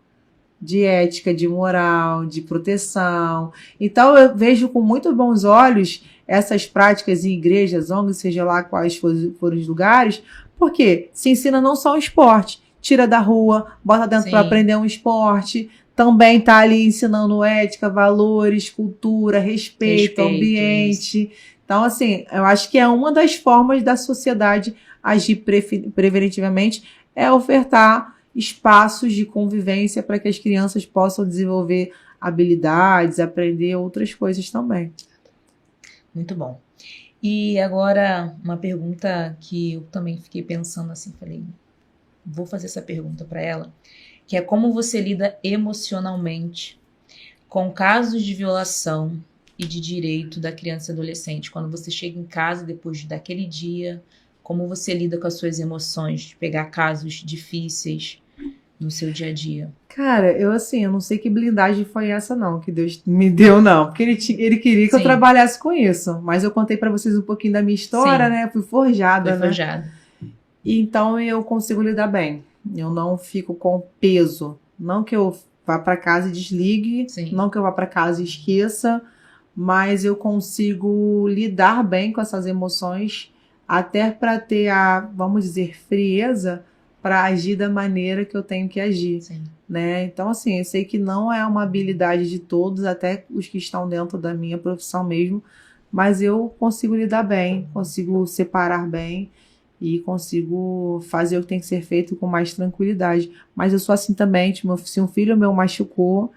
de ética, de moral, de proteção. Então, eu vejo com muito bons olhos essas práticas em igrejas, ONGs, seja lá quais forem os lugares, porque se ensina não só o esporte, tira da rua, bota dentro para aprender um esporte, também está ali ensinando ética, valores, cultura, respeito, ambiente. Isso. Então, assim, eu acho que é uma das formas da sociedade agir preventivamente, é ofertar espaços de convivência para que as crianças possam desenvolver habilidades, aprender outras coisas também. Muito bom. E agora, uma pergunta que eu também fiquei pensando assim, falei, vou fazer essa pergunta para ela, que é como você lida emocionalmente com casos de violação e de direito da criança e adolescente, quando você chega em casa depois daquele dia, como você lida com as suas emoções, de pegar casos difíceis no seu dia a dia? Cara, eu não sei que blindagem foi essa não, que Deus me deu não, porque ele queria que eu trabalhasse com isso, mas eu contei pra vocês um pouquinho da minha história, né, fui forjada, Então eu consigo lidar bem, eu não fico com peso, não que eu vá pra casa e desligue, não que eu vá pra casa e esqueça, mas eu consigo lidar bem com essas emoções, até pra ter a, vamos dizer, frieza para agir da maneira que eu tenho que agir, né? Então, assim, eu sei que não é uma habilidade de todos, até os que estão dentro da minha profissão mesmo, mas eu consigo lidar bem, consigo separar bem e consigo fazer o que tem que ser feito com mais tranquilidade. Mas eu sou assim também, tipo, se um filho meu machucou,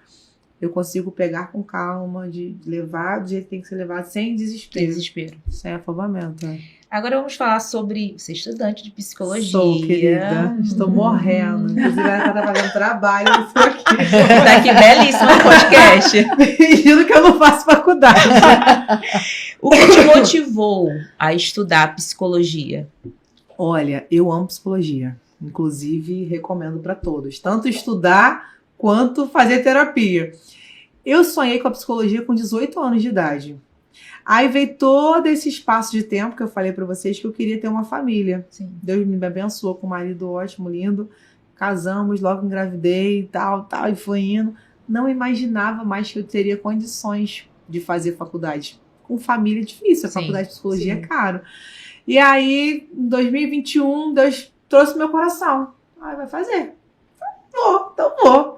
eu consigo pegar com calma, de levar do jeito que tem que ser levado, sem desespero. Sem afobamento, Agora vamos falar sobre... Você é estudante de psicologia. Sou, querida. Estou morrendo. Inclusive, ela tá fazendo trabalho. Eu estou aqui. Tá aqui, belíssimo podcast. Fingindo que eu não faço faculdade. O que te motivou a estudar psicologia? Olha, eu amo psicologia. Inclusive, recomendo para todos. Tanto estudar quanto fazer terapia. Eu sonhei com a psicologia com 18 anos de idade. Aí veio todo esse espaço de tempo que eu falei pra vocês que eu queria ter uma família. Deus me abençoou com um marido ótimo, lindo. Casamos, logo engravidei e tal, e foi indo. Não imaginava mais que eu teria condições de fazer faculdade. Com família é difícil, a faculdade de psicologia é caro. E aí, em 2021, Deus trouxe meu coração. Vai fazer. Vou.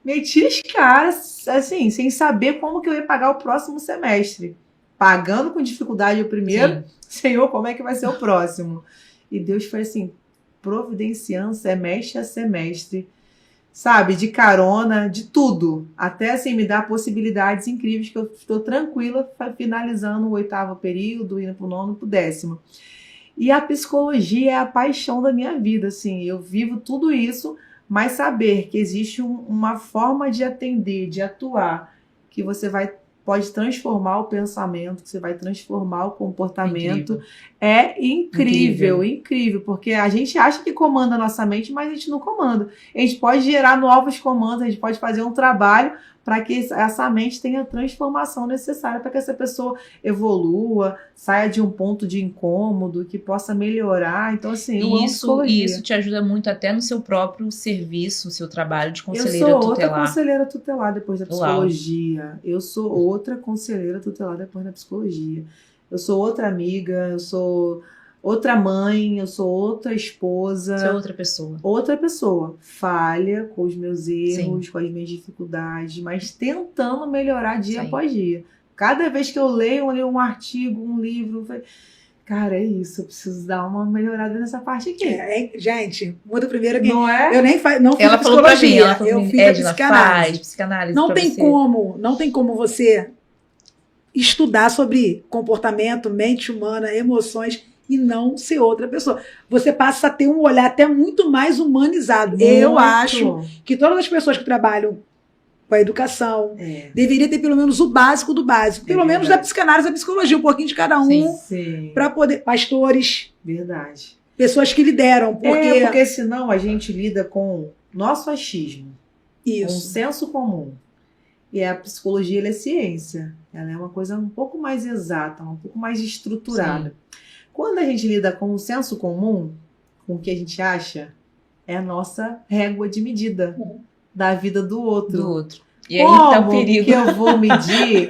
Meti as caras, assim, sem saber como que eu ia pagar o próximo semestre. Pagando com dificuldade o primeiro, Senhor, como é que vai ser o próximo? E Deus foi assim, providenciando semestre a semestre, sabe, de carona, de tudo. Até assim, me dar possibilidades incríveis que eu estou tranquila finalizando o 8º período, indo para o 9º, para o 10º. E a psicologia é a paixão da minha vida, assim, eu vivo tudo isso, mas saber que existe uma forma de atender, de atuar, que você vai pode transformar o pensamento, que você vai transformar o comportamento. Incrível. É incrível, incrível, porque a gente acha que comanda a nossa mente, mas a gente não comanda. A gente pode gerar novos comandos, a gente pode fazer um trabalho para que essa mente tenha a transformação necessária para que essa pessoa evolua, saia de um ponto de incômodo, que possa melhorar. Então, assim, eu amo psicologia. E isso te ajuda muito até no seu próprio serviço, no seu trabalho de Eu conselheira sou outra tutelar. conselheira tutelar depois da Uau. psicologia. Eu sou outra conselheira tutelar depois da psicologia. Eu sou outra amiga, eu sou outra mãe, eu sou outra esposa. Você é outra pessoa. Outra pessoa. Falha com os meus erros, com as minhas dificuldades, mas tentando melhorar dia Sim. após dia. Cada vez que eu leio um artigo, um livro, eu falei, cara, é isso, eu preciso dar uma melhorada nessa parte aqui. Gente, muda primeiro que Não é? eu nem não fiz Ela falou pra mim, psicologia, ela falou eu pra mim, fiz a Edna, psicanálise. faz psicanálise Não pra tem você. não tem como você estudar sobre comportamento, mente humana, emoções e não ser outra pessoa. Você passa a ter um olhar até muito mais humanizado. Eu Muito. acho que todas as pessoas que trabalham com a educação deveriam ter pelo menos o básico do básico. Pelo menos da psicanálise, da psicologia, um pouquinho de cada um, Sim. para poder... Pastores, Verdade. pessoas que lideram, Porque senão a gente lida com nosso achismo, com um Isso. senso comum. E a psicologia, ela é ciência. Ela é uma coisa um pouco mais exata, um pouco mais estruturada. Quando a gente lida com o senso comum, com o que a gente acha, é a nossa régua de medida da vida do outro. Do outro. E aí tá o Como perigo. que eu vou medir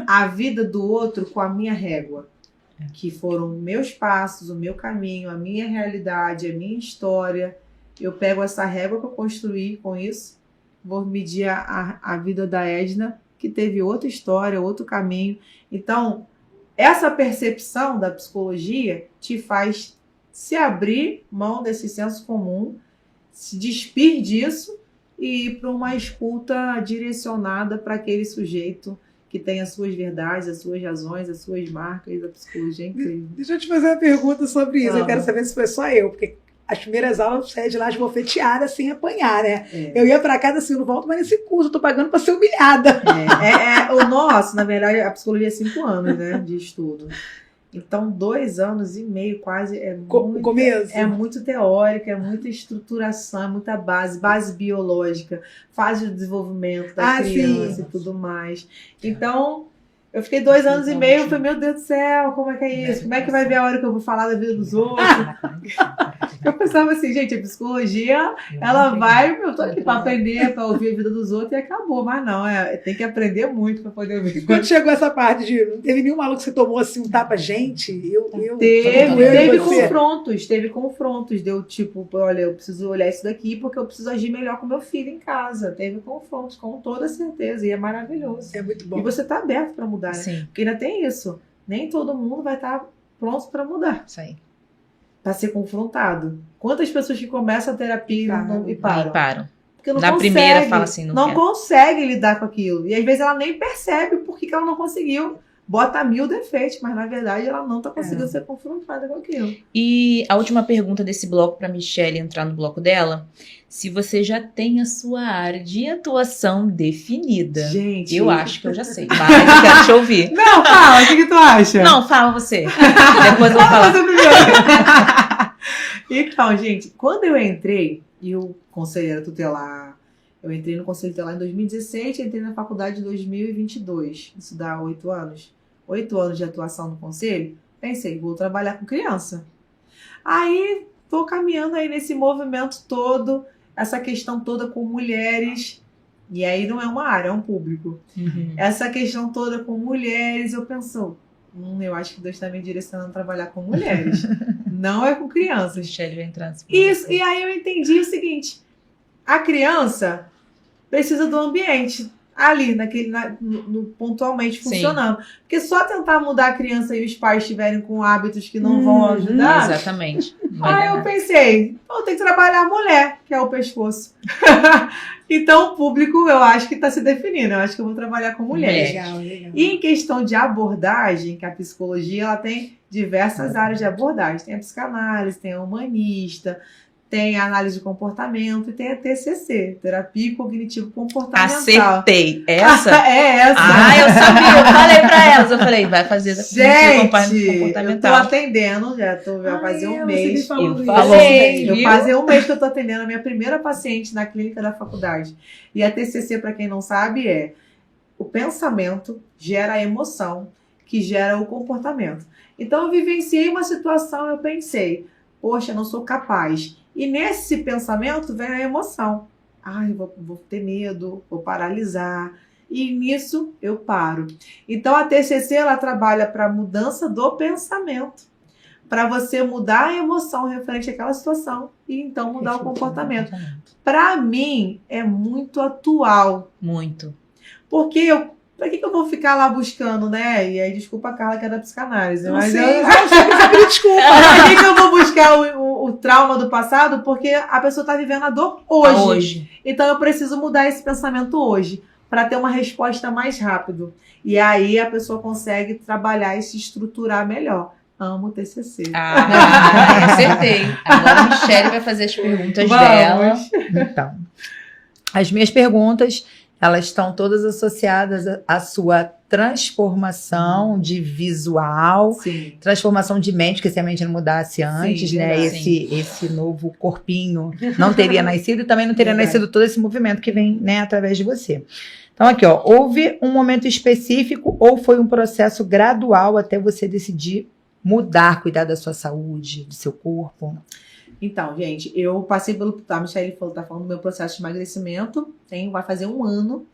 a vida do outro com a minha régua? Que foram meus passos, o meu caminho, a minha realidade, a minha história. Eu pego essa régua que eu construí com isso, vou medir a vida da Edna, que teve outra história, outro caminho. Então, essa percepção da psicologia te faz se abrir mão desse senso comum, se despir disso e ir para uma escuta direcionada para aquele sujeito que tem as suas verdades, as suas razões, as suas marcas. A psicologia é incrível. Deixa eu te fazer uma pergunta sobre isso. Eu quero saber se foi só eu, porque as primeiras aulas eu saía de lá esbofeteada sem apanhar, né? Eu ia pra casa assim, eu não volto mais nesse curso, eu tô pagando pra ser humilhada. O nosso, na verdade, a psicologia é 5 anos, né, de estudo. Então, 2 anos e meio quase Começo. É muito teórica, é muita estruturação, é muita base biológica, fase de desenvolvimento da criança e tudo mais. Então, eu fiquei 2 anos e meio, eu falei, meu Deus do céu, como é que é isso? Como é que vai ver a hora que eu vou falar da vida dos outros? Eu pensava assim, gente, a psicologia, ela vai, eu tô aqui pra aprender, pra ouvir a vida dos outros e acabou. Mas não, tem que aprender muito pra poder ouvir. Quando chegou essa parte de não teve nenhum maluco que você tomou assim um tapa, gente, teve confrontos, deu tipo, olha, eu preciso olhar isso daqui porque eu preciso agir melhor com meu filho em casa. Teve confrontos, com toda certeza, e é maravilhoso. É muito bom. E você tá aberto pra mudar, né? Sim. Porque ainda tem isso, nem todo mundo vai estar pronto pra mudar. Isso aí. Pra ser confrontado. Quantas pessoas que começam a terapia e param? E param. Porque não Na consegue, primeira fala assim, não quero. consegue lidar com aquilo. E às vezes ela nem percebe por que ela não conseguiu. Bota 1000 defeitos, mas na verdade ela não tá conseguindo ser confrontada com aquilo. E a última pergunta desse bloco pra Michelle entrar no bloco dela. Se você já tem a sua área de atuação definida. Gente, Eu acho que eu já sei, mas eu quero te ouvir. Não, fala, o que tu acha? Não, fala você. Depois eu vou falar. Então, gente, quando eu entrei, e o conselheiro tutelar, eu entrei no conselho tutelar em 2017 e entrei na faculdade em 2022. Isso dá 8 anos. 8 anos de atuação no conselho. Pensei, vou trabalhar com criança. Aí, tô caminhando aí nesse movimento todo, essa questão toda com mulheres. E aí não é uma área, é um público. Uhum. Essa questão toda com mulheres, eu penso, eu acho que Deus está me direcionando a trabalhar com mulheres. Não é com crianças. Michelle vai entrar nesse Isso, e aí eu entendi o seguinte: a criança precisa do ambiente ali, pontualmente funcionando. Porque só tentar mudar a criança e os pais estiverem com hábitos que não vão ajudar. Exatamente. Aí eu pensei, tem que trabalhar a mulher, que é o pescoço. Então o público eu acho que está se definindo. Eu acho que eu vou trabalhar com mulheres. Legal. E em questão de abordagem, que a psicologia ela tem diversas áreas de abordagem. Tem a psicanálise, tem a humanista, tem a análise de comportamento e tem a TCC, terapia cognitivo comportamental. Acertei. Essa? É essa. Eu sabia. Eu falei pra elas. Eu falei, vai fazer da Gente, comportamental. eu tô atendendo, vai fazer um mês. Eu falei. Eu fazer um mês que eu tô atendendo a minha primeira paciente na clínica da faculdade. E a TCC, para quem não sabe, é o pensamento gera a emoção, que gera o comportamento. Então, eu vivenciei uma situação, eu pensei, poxa, eu não sou capaz. E nesse pensamento vem a emoção. Ai, vou ter medo, vou paralisar. E nisso eu paro. Então, a TCC, ela trabalha para mudança do pensamento. Para você mudar a emoção referente àquela situação e então mudar o comportamento. Para mim, é muito atual. Muito. Porque pra que eu vou ficar lá buscando, né? E aí, desculpa a Carla, que é da psicanálise. Mas desculpa. Pra que eu vou buscar o trauma do passado? Porque a pessoa tá vivendo a dor hoje. Então, eu preciso mudar esse pensamento hoje para ter uma resposta mais rápido. E aí, a pessoa consegue trabalhar e se estruturar melhor. Amo o TCC. Acertei. Agora a Michelle vai fazer as perguntas dela. Então, as minhas perguntas, elas estão todas associadas à sua transformação de visual, Sim. transformação de mente, que se a mente não mudasse antes, Sim, né? verdade. Esse novo corpinho não teria nascido e também não teria Verdade. nascido todo esse movimento que vem, né, através de você. Então, aqui, ó, houve um momento específico ou foi um processo gradual até você decidir mudar, cuidar da sua saúde, do seu corpo? Então, gente, eu passei pelo... A Michelle tá falando do meu processo de emagrecimento. Vai fazer um ano,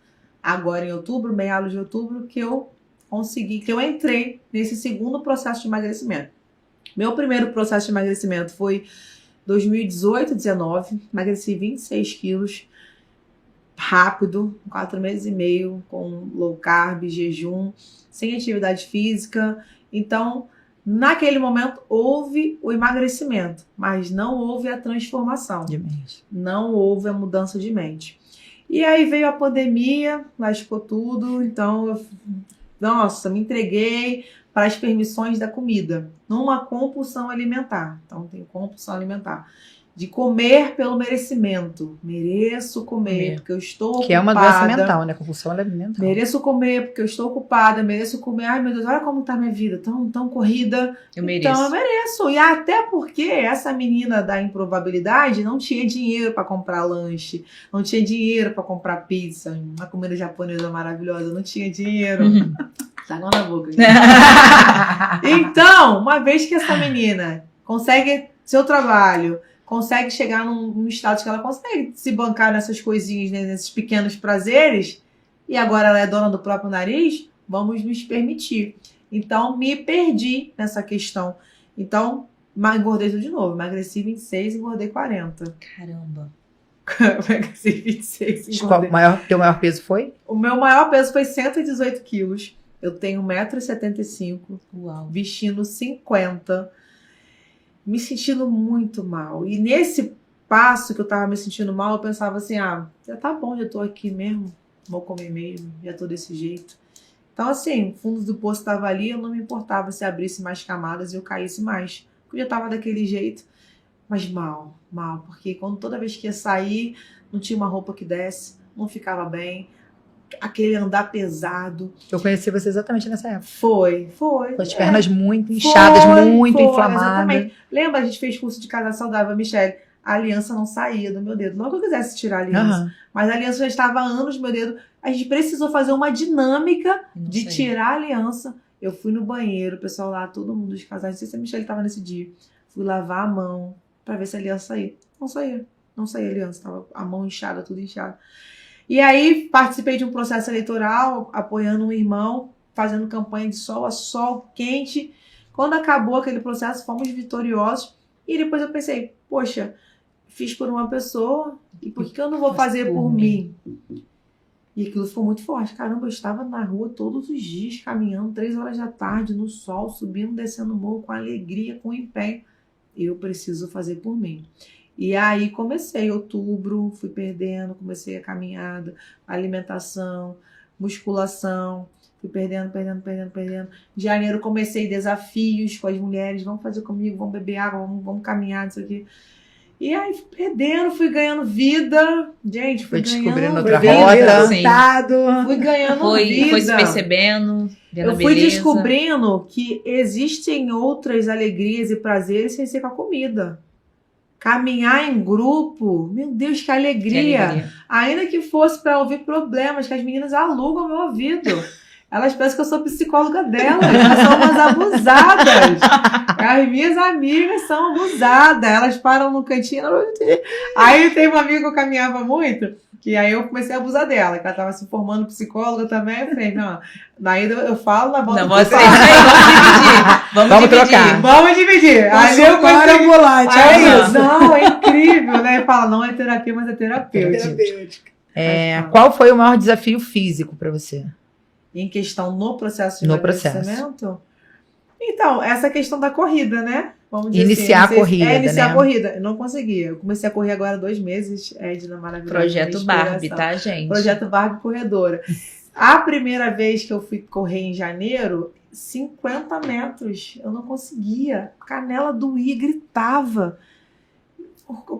agora em outubro, meados de outubro, que eu entrei nesse segundo processo de emagrecimento. Meu primeiro processo de emagrecimento foi 2018, 19. Emagreci 26 quilos. Rápido, 4 meses e meio, com low carb, jejum, sem atividade física. Então, naquele momento, houve o emagrecimento, mas não houve a transformação. De mente. Não houve a mudança de mente. E aí veio a pandemia, lascou tudo, então me entreguei para as permissões da comida, numa compulsão alimentar. Então, tem compulsão alimentar. De comer pelo merecimento. Mereço comer, porque eu estou ocupada. Que é uma doença mental, né? Compulsão alimentar. Mereço comer, porque eu estou ocupada. Mereço comer. Ai, meu Deus, olha como tá minha vida. Tão corrida. Eu mereço. Então, eu mereço. E até porque essa menina da improbabilidade não tinha dinheiro para comprar lanche. Não tinha dinheiro para comprar pizza. Uma comida japonesa maravilhosa. Não tinha dinheiro. Tá lá na boca. Então, uma vez que essa menina consegue seu trabalho, consegue chegar num status que ela consegue se bancar nessas coisinhas, né, nesses pequenos prazeres, e agora ela é dona do próprio nariz, vamos nos permitir. Então, me perdi nessa questão. Então, engordei tudo de novo. Emagreci 26, engordei 40. Caramba. Emagreci 26, Qual engordei. teu maior peso foi? O meu maior peso foi 118 quilos. Eu tenho 1,75 m, Uau. vestindo 50, me sentindo muito mal. E nesse passo que eu tava me sentindo mal, eu pensava assim, já tá bom, já tô aqui mesmo, vou comer mesmo, já tô desse jeito. Então, assim, o fundo do poço tava ali, eu não me importava se abrisse mais camadas e eu caísse mais. Porque eu já tava daquele jeito, mas mal, porque toda vez que ia sair, não tinha uma roupa que desse, não ficava bem, aquele andar pesado. Eu conheci você exatamente nessa época. Foi. Com as pernas muito inchadas, muito inflamadas. Exatamente. Lembra, a gente fez curso de casa saudável, Michelle? A aliança não saía do meu dedo. Não que eu quisesse tirar a aliança, mas a aliança já estava há anos no meu dedo. A gente precisou fazer uma dinâmica de tirar a aliança. Eu fui no banheiro, o pessoal lá, todo mundo de casais, não sei se a Michelle estava nesse dia. Fui lavar a mão para ver se a aliança saía. Não saía a aliança, estava a mão inchada, tudo inchado. E aí participei de um processo eleitoral, apoiando um irmão, fazendo campanha de sol a sol, quente. Quando acabou aquele processo, fomos vitoriosos. E depois eu pensei, poxa, fiz por uma pessoa, e por que eu não vou fazer por mim? E aquilo ficou muito forte. Caramba, eu estava na rua todos os dias, caminhando 3 horas da tarde, no sol, subindo, descendo o morro, com alegria, com empenho. Eu preciso fazer por mim. E aí comecei, outubro, fui perdendo, comecei a caminhada, alimentação, musculação, fui perdendo. Janeiro comecei desafios com as mulheres, vamos fazer comigo, vamos beber água, vamos caminhar, isso aqui. E aí fui perdendo, fui ganhando vida. Gente, Foi fui descobrindo ganhando outra vida. rota. Sim. Resultado. Fui ganhando Foi se vida. percebendo, vendo a Eu fui beleza. descobrindo que existem outras alegrias e prazeres sem ser com a comida. Caminhar em grupo, meu Deus, que Que alegria. alegria. Ainda que fosse para ouvir problemas, que as meninas alugam meu ouvido. Elas pensam que eu sou psicóloga delas, elas são umas abusadas. As minhas amigas são abusadas, elas param no cantinho. Aí tem uma amiga que eu caminhava muito, que aí eu comecei a abusar dela, que ela estava se formando psicóloga também. Eu falei, não, daí eu falo, na volta Não, tu você fala. Vamos trocar. Vamos dividir. Aí eu Consultório consegui. ambulante, Aí, é isso. não, é incrível, né? Fala, não é terapia, mas é terapêutica. Terapêutica. Qual foi o maior desafio físico para você? Em questão no processo de No emagrecimento? Então, essa questão da corrida, né? Vamos dizer Iniciar assim, a corrida, iniciar né? a corrida. Eu não conseguia. Eu comecei a correr agora há 2 meses, Edna maravilhosa. Projeto minha Barbie, inspiração. tá, gente? Projeto Barbie Corredora. A primeira vez que eu fui correr em janeiro, 50 metros. Eu não conseguia. Canela doía, gritava.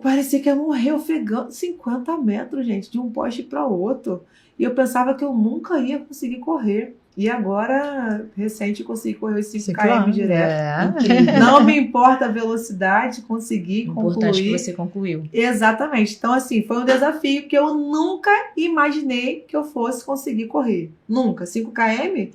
Parecia que ia morrer ofegante. 50 metros, gente, de um poste para outro. E eu pensava que eu nunca ia conseguir correr. E agora, recente, eu consegui correr os 5 km direto. Incrível. Não me importa a velocidade, consegui Importante que concluir. você concluiu. Exatamente. Então, assim, foi um desafio que eu nunca imaginei que eu fosse conseguir correr. Nunca. 5 km?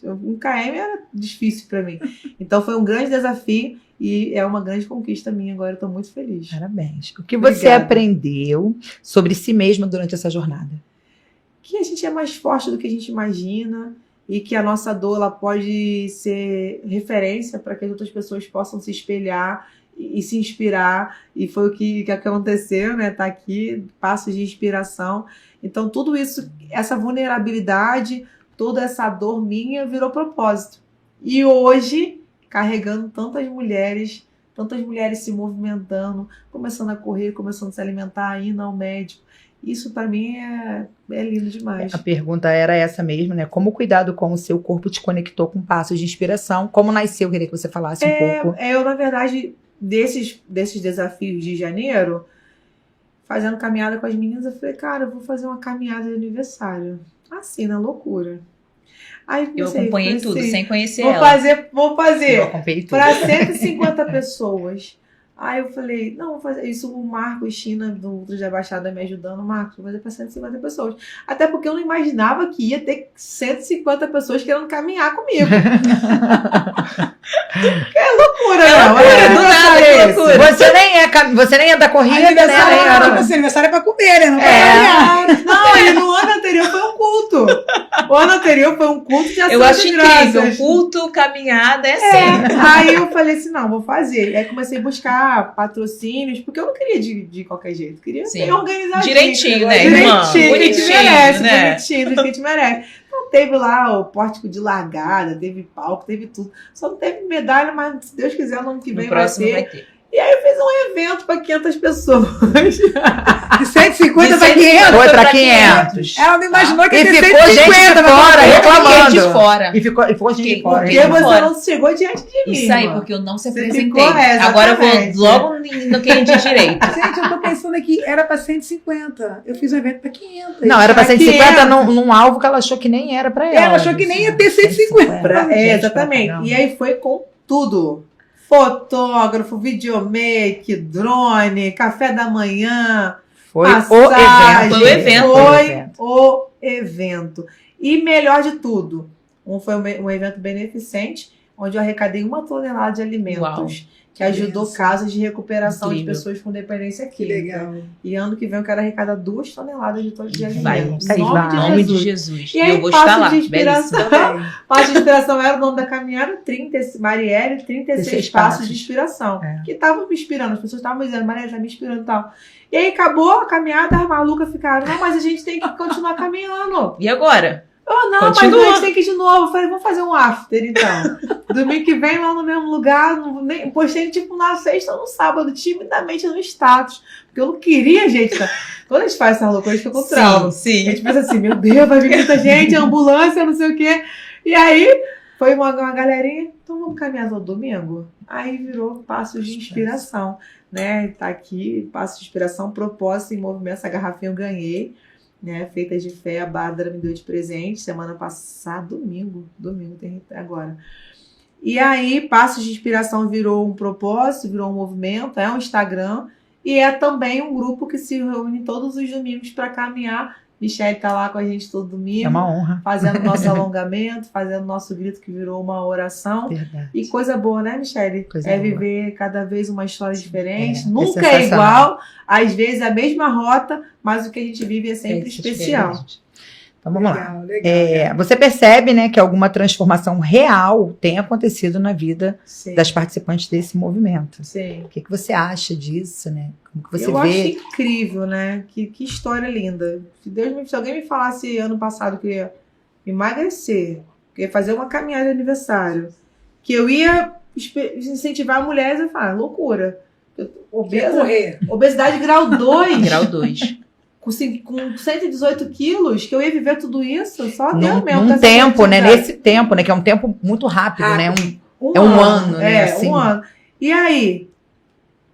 1 km era difícil para mim. Então, foi um grande desafio e é uma grande conquista minha. Agora eu estou muito feliz. Parabéns. O que você Obrigada. aprendeu sobre si mesma durante essa jornada? Que a gente é mais forte do que a gente imagina e que a nossa dor ela pode ser referência para que as outras pessoas possam se espelhar e se inspirar. E foi o que aconteceu, né? Tá aqui, passos de inspiração. Então, tudo isso, essa vulnerabilidade, toda essa dor minha virou propósito. E hoje, carregando tantas mulheres se movimentando, começando a correr, começando a se alimentar, indo ao médico. Isso para mim é lindo demais. A pergunta era essa mesmo, né? Como o cuidado com o seu corpo te conectou com passos de inspiração? Como nasceu? Eu queria que você falasse um pouco. Eu, na verdade, desses desafios de janeiro, fazendo caminhada com as meninas, eu falei, cara, eu vou fazer uma caminhada de aniversário. Assim, na loucura. Aí Eu pensei, acompanhei falei tudo, assim, sem conhecer vou ela. fazer Eu acompanhei tudo. para 150 pessoas. Aí eu falei, não, vou fazer isso. O Marcos China, do Ultra da Baixada, me ajudando. Marcos, vou fazer para 150 pessoas. Até porque eu não imaginava que ia ter 150 pessoas querendo caminhar comigo. É loucura, né? Do nada, que loucura. Você nem é da corrida, né? Aniversário é pra comer, né? Não pra caminhar. Não, e no ano anterior foi um culto. O ano anterior foi um culto de ação Eu acho de incrível. graças. Culto, caminhada, é assim. Aí eu falei assim, não, vou fazer. Aí comecei a buscar patrocínios, porque eu não queria de qualquer jeito. Queria Sim. bem organizadinho. Direitinho, né, irmã? Direitinho, que a gente merece, né? bonitinho, do que a gente merece. Então teve lá o pórtico de largada, teve palco, teve tudo. Só não teve medalha, mas se Deus quiser, no ano que vem No vai próximo ter. vai ter. E aí eu fiz um evento para 500 pessoas. De 150 De pra 500. Foi pra pra 500. Ela não imaginou que E ia ter ficou gente 150 de fora, Eu reclamando. fiquei de fora. E ficou gente de Fiquei fora. com Porque você fora. não chegou diante de mim. Isso aí, irmã. porque eu não se Você apresentei. ficou, Agora eu exatamente. vou logo no que a gente direito. Gente, eu tô pensando aqui, era pra 150. Eu fiz um evento pra 500. Não, era pra Aqui 150 é. num alvo que ela achou que nem era pra ela. Ela achou que nem ia ter 150. Gente, Exatamente. pra caramba. E aí foi com tudo. Fotógrafo, videomake, drone, café da manhã, Foi passagem. Foi o evento. Foi o evento. E melhor de tudo, foi um evento beneficente, onde eu arrecadei 1 tonelada de alimentos. Uau. Que ajudou Isso. casos de recuperação Incrível. de pessoas com dependência Que química. legal. E ano que vem eu quero arrecadar 2 toneladas de Vai. alimentos. Aí Em nome vai. de Em nome Jesus. de Jesus. E E aí, eu vou passo estar lá. de inspiração. Belíssimo. Também. Passo de inspiração era o nome da caminhada, Marielle, 36 16 passos passos. de inspiração. É. Que estavam me inspirando, as pessoas estavam me dizendo, Marielle, tá me inspirando e tal. E aí acabou a caminhada, as malucas ficaram, não, mas a gente tem que continuar caminhando. E agora? Oh, não, Continua. mas a gente tem que ir de novo. Eu falei, vamos fazer um after então. Domingo que vem, lá no mesmo lugar, postei tipo na sexta ou no sábado, timidamente no status. Porque eu não queria, gente. Quando a gente faz essa loucura, a gente fica com trauma. A Sim. gente pensa assim, meu Deus, vai vir muita gente, ambulância, não sei o quê. E aí, foi uma galerinha, então vamos caminhar todo domingo? Aí virou passos de inspiração. né? Tá aqui, passo de inspiração, propósito em movimento. Essa garrafinha eu ganhei, né? Feita de fé, a Bárbara me deu de presente semana passada, domingo tem agora. E aí, Passos de Inspiração virou um propósito, virou um movimento, é um Instagram e é também um grupo que se reúne todos os domingos para caminhar. Michele tá lá com a gente todo domingo. É uma honra. Fazendo nosso alongamento, fazendo nosso grito que virou uma oração. Verdade. E coisa boa, né, Michele? Coisa é boa. viver cada vez uma história diferente. É Nunca é sensacional. igual. Às vezes é a mesma rota, mas o que a gente vive é sempre especial. Diferente. Então vamos lá. Legal. Você percebe, né, que alguma transformação real tem acontecido na vida Sim. das participantes desse movimento. Sim. O que você acha disso, né? Como que você Eu acho vê? incrível, né? Que história linda. Se alguém me falasse ano passado que eu ia emagrecer, que eu ia fazer uma caminhada de aniversário, que eu ia incentivar mulheres, eu falo, loucura. Obesidade grau 2. Grau 2. Com 118 quilos, que eu ia viver tudo isso, só Deus mesmo. Num tempo, né? Nesse tempo, né? Que é um tempo muito rápido, né? É um ano, né? Assim. Um ano. E aí,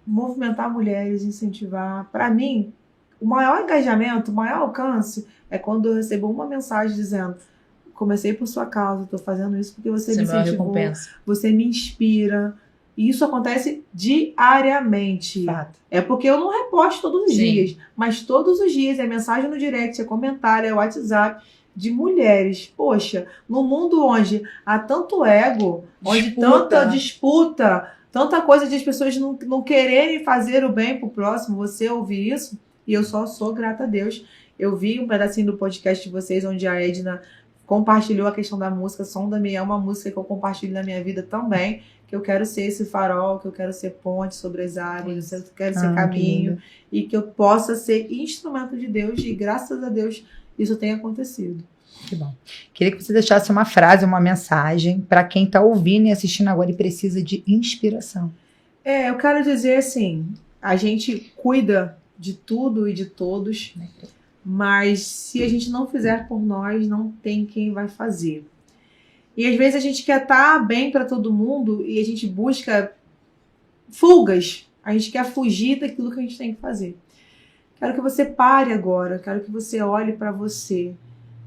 movimentar mulheres, incentivar. Para mim, o maior engajamento, o maior alcance é quando eu recebo uma mensagem dizendo: comecei por sua causa, estou fazendo isso porque você me incentivou, você me inspira. E isso acontece diariamente. Fato. É porque eu não reposto todos os dias, mas todos os dias é mensagem no direct, é comentário, é WhatsApp de mulheres. Poxa, no mundo onde há tanto ego, onde tanta disputa, tanta coisa de as pessoas não quererem fazer o bem pro próximo, você ouvir isso, e eu só sou grata a Deus. Eu vi um pedacinho do podcast de vocês onde a Edna compartilhou a questão da música. Som da Minha é uma música que eu compartilho na minha vida também, que eu quero ser esse farol, que eu quero ser ponte sobre as águas, eu quero ser caminho, e que eu possa ser instrumento de Deus, e graças a Deus isso tem acontecido. Que bom. Queria que você deixasse uma frase, uma mensagem para quem está ouvindo e assistindo agora e precisa de inspiração. Eu quero dizer assim, a gente cuida de tudo e de todos, mas se a gente não fizer por nós, não tem quem vai fazer. E às vezes a gente quer estar bem para todo mundo e a gente busca fugas. A gente quer fugir daquilo que a gente tem que fazer. Quero que você pare agora. Quero que você olhe para você.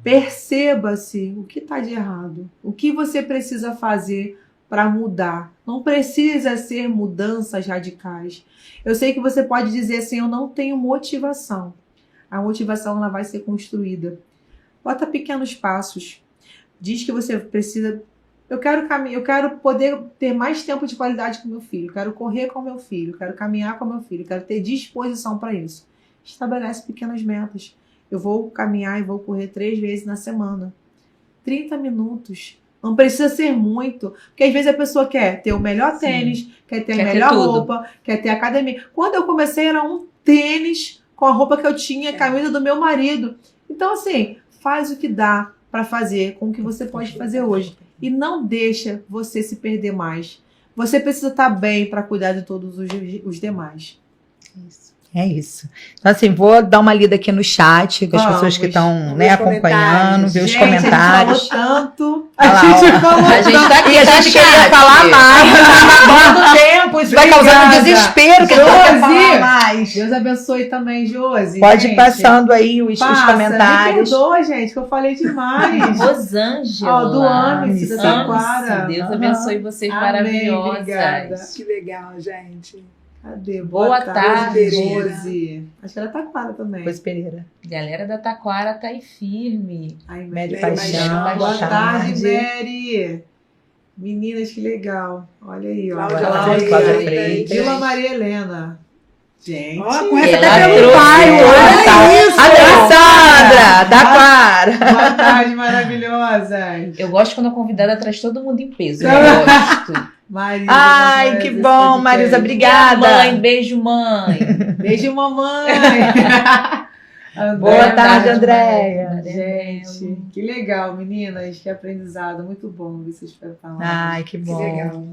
Perceba-se o que está de errado. O que você precisa fazer para mudar. Não precisa ser mudanças radicais. Eu sei que você pode dizer assim, eu não tenho motivação. A motivação ela vai ser construída. Bota pequenos passos. Diz que você precisa... Eu quero poder ter mais tempo de qualidade com meu filho. Eu quero correr com meu filho. Eu quero caminhar com meu filho. Eu quero ter disposição para isso. Estabelece pequenas metas. Eu vou caminhar e vou correr 3 vezes na semana. 30 minutos. Não precisa ser muito. Porque às vezes a pessoa quer ter o melhor tênis, quer ter a melhor roupa, quer ter academia. Quando eu comecei era um tênis com a roupa que eu tinha, a camisa do meu marido. Então assim, faz o que dá para fazer com o que você pode fazer hoje. E não deixa você se perder mais. Você precisa estar bem para cuidar de todos os demais. É isso. Então, assim, vou dar uma lida aqui no chat, com as pessoas que estão acompanhando, ver os comentários. A gente falou tanto. A gente tá aqui, e a gente queria falar mais, tá acabando o tempo, isso vai causando desespero, que a gente quer falar mais. Deus abençoe também, Josi. Pode ir passando aí os comentários. Me perdoa, gente, que eu falei demais. Rosângela. Do Amice, da Taquara. Deus abençoe vocês, maravilhosas. Obrigada. Que legal, gente. Cadê? Boa tarde, Rose. Acho que ela tá Taquara também. Rose Pereira. Galera da Taquara tá aí firme. Ai, Mary Paixão. Boa tarde, Mary. Meninas, que legal. Olha aí, ó. Cláudia Freitas. Vila Maria Helena. Gente. Conhece ela até pelo trouxe pai. Olha isso. Alessandra, da Quara. Boa tarde, maravilhosa. Eu gosto quando a convidada traz todo mundo em peso. Eu gosto. Marisa, ai, que bom, Marisa, obrigada. Mãe, beijo, mãe. Beijo, mamãe. Boa tarde, Andréia. Gente, que legal, meninas, que aprendizado, muito bom ver vocês falar. Ai, que bom. Que legal.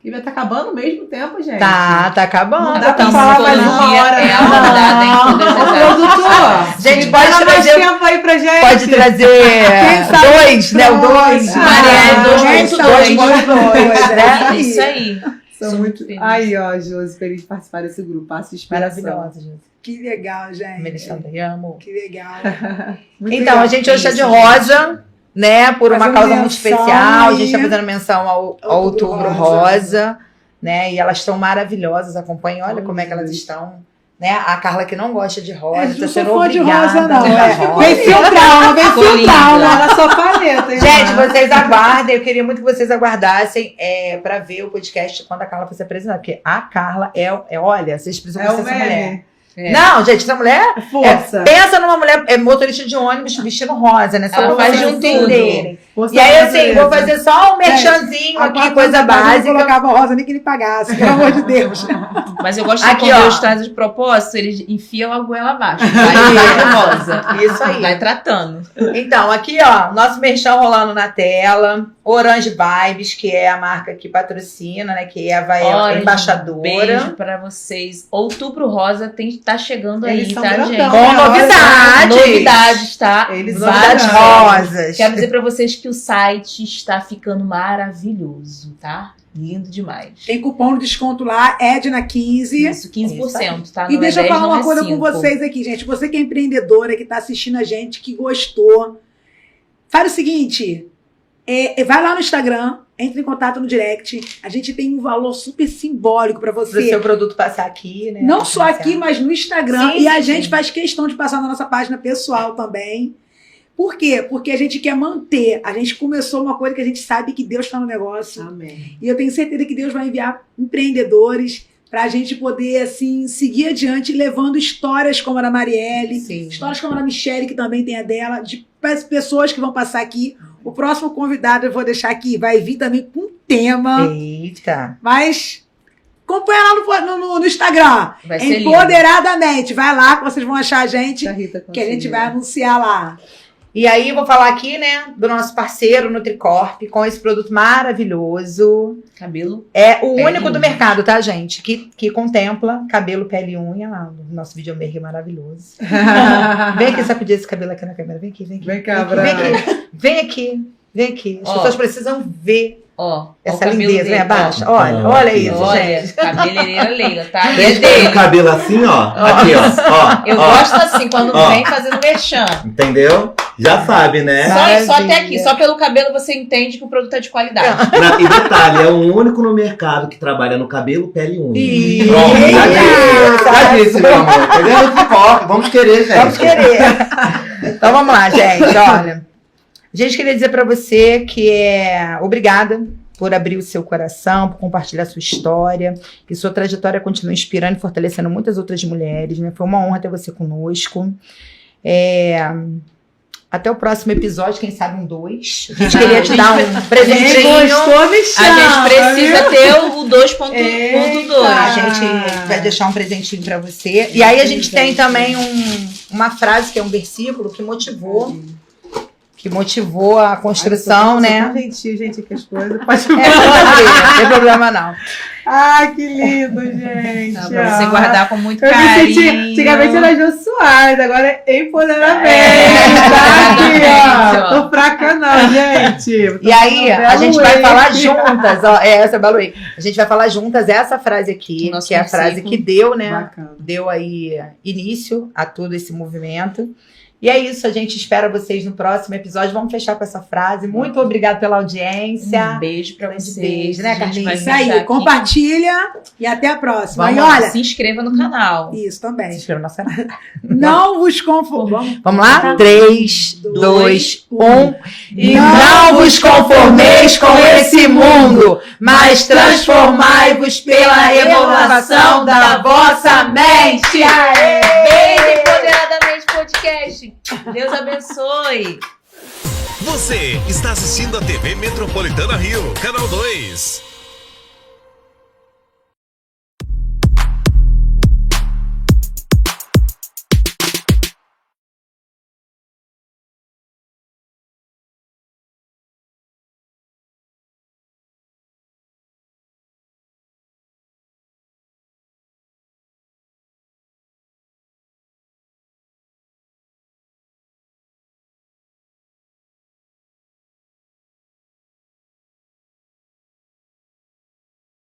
Que vai estar acabando ao mesmo tempo, gente. Tá acabando. Não dá pra falar mais uma hora. É abordada em todas as áreas. Produtor, gente, pode trazer mais tempo aí pra gente. Pode trazer 2, né? O 2. Marielle 2.2. Né? Isso aí. São Sou muito. muito feliz. Aí, ó, Josi, feliz de participar desse grupo. Passo de inspiração. Maravilhosa, gente. Que legal, gente. Melissandra, eu amo. Que legal. Muito Então, legal. a gente hoje está de Isso, rosa, né? Por uma Fazendo causa muito menção especial. A gente aí. está fazendo menção ao Outubro Outubro Rosa. Rosa, né? E elas estão maravilhosas. Acompanhem, olha como é que elas estão. Né? A Carla que não gosta de rosa, não está sou sendo fã de obrigada rosa, não. a usar rosa. Vem filtrar, vem Ficou filtrar. linda. Ela só paleta, hein? Gente, vocês aguardem. Eu queria muito que vocês aguardassem para ver o podcast quando a Carla fosse apresentar. Porque a Carla olha, vocês precisam É o conhecer essa mulher. meme. É. Não, gente, essa mulher Força. pensa numa mulher motorista de ônibus vestindo rosa, né? Só Ela pra faz vocês de um tudo. entenderem. Força E aí, da assim, natureza. vou fazer só um merchanzinho aqui, coisa Eu não básica. colocava rosa nem que ele pagasse, pelo amor de Deus. Mas eu gosto de Aqui, quando ó. Deus traz de propósito, eles enfiam a goela abaixo. Vai de rosa. Isso aí. Vai tratando. Então, aqui, ó, nosso merchan rolando na tela. Orange Vibes, que é a marca que patrocina, né? Que Eva é Olha, embaixadora. Beijo pra vocês. Outubro Rosa tá chegando aí, Eles são tá, grandão, gente? Com né? novidades. Novidades, tá? Eles Novidades Várias. rosas. Quero dizer pra vocês que o site está ficando maravilhoso, tá? Lindo demais. Tem cupom de desconto lá, Edna15. Isso, 15%, tá? E Não deixa é 10, eu falar não uma é coisa 5. com vocês aqui, gente. Você que é empreendedora, que está assistindo a gente, que gostou, faz o seguinte, vai lá no Instagram, entre em contato no direct. A gente tem um valor super simbólico para Pro você. seu produto passar aqui, né? Não só aqui, mas no Instagram. Sim, E a sim, gente sim. faz questão de passar na nossa página pessoal também. Por quê? Porque a gente quer manter. A gente começou uma coisa que a gente sabe que Deus está no negócio. Amém. E eu tenho certeza que Deus vai enviar empreendedores para a gente poder, assim, seguir adiante, levando histórias como a da Marielle, Sim. histórias como a da Michelle, que também tem a dela, de pessoas que vão passar aqui. O próximo convidado eu vou deixar aqui, vai vir também com um tema, Eita. mas acompanha lá no Instagram, Vai ser lindo. Empoderadamente. Vai lá que vocês vão achar a gente, A Rita que a gente conseguiu. vai anunciar lá. E aí, eu vou falar aqui, né, do nosso parceiro NutriCorp, com esse produto maravilhoso. Cabelo. É o Pele único e do unha. mercado, tá, gente? Que contempla cabelo, pele e unha. Lá no nosso videomaker maravilhoso. Vem aqui sacudir esse cabelo aqui na câmera. Vem aqui, vem aqui. Vem cá, vem Brana. aqui. Vem aqui. Vem aqui. As Ó. pessoas precisam ver Ó. essa o cabelo lindeza. dele, Vem ó. abaixo. Olha, Ó, olha aqui, isso, Olha, gente. cabeleireira Leila, tá? E é Deixa o dele. cabelo assim, ó. Aqui, ó. Eu ó. gosto assim, quando Ó. vem fazendo merchan. Entendeu? Já sabe, né? Só Maravilha. até aqui, só pelo cabelo você entende que o produto é de qualidade. E detalhe, é o único no mercado que trabalha no cabelo, pele e unha. Ih, Pronto, eita. já disse, meu amor. Entendeu? NutriCorp, vamos querer, gente. Vamos querer. Então vamos lá, gente. Olha. A gente queria dizer pra você que obrigada por abrir o seu coração, por compartilhar sua história, que sua trajetória continue inspirando e fortalecendo muitas outras mulheres, né? Foi uma honra ter você conosco. Até o próximo episódio, quem sabe um 2. A gente queria te dar um Quem presentinho. gostou, me chama. A gente precisa viu? ter o 2.2. Eita. A gente vai deixar um presentinho pra você. E aí a gente tem também uma frase, que é um versículo, que motivou a construção, né? Tão gentil, gente, que as coisas. Pode Não tem problema não. Ai, que lindo, gente. Tá, pra você Ah. guardar com muito Eu me carinho. senti, antigamente era Jô Soares, agora é empoderamento. Tá Exatamente, aqui, ó. ó. Tô fraca não, gente. E aí, a gente vai falar junto. juntas, ó, essa é a Baluí. A gente vai falar juntas essa frase aqui, O nosso que é a frase versículo. que deu, né? Bacana. Deu aí início a todo esse movimento. E é isso, a gente espera vocês no próximo episódio. Vamos fechar com essa frase. Muito obrigada pela audiência. Um beijo pra Grande vocês. beijo, né, A gente Carlinhos? vai Isso deixar aí, aqui. compartilha e até a próxima. Vamos E lá, olha, se inscreva no canal. isso Se também. inscreva no nosso canal. Não vos conformem. Vamos lá? 3, 2, 1. E Não vos conformeis com esse mundo, mas transformai-vos pela renovação da vossa mente. Aê! Beijo, Empoderadamente Podcast. Deus abençoe. Você está assistindo a TV Metropolitana Rio, canal 2.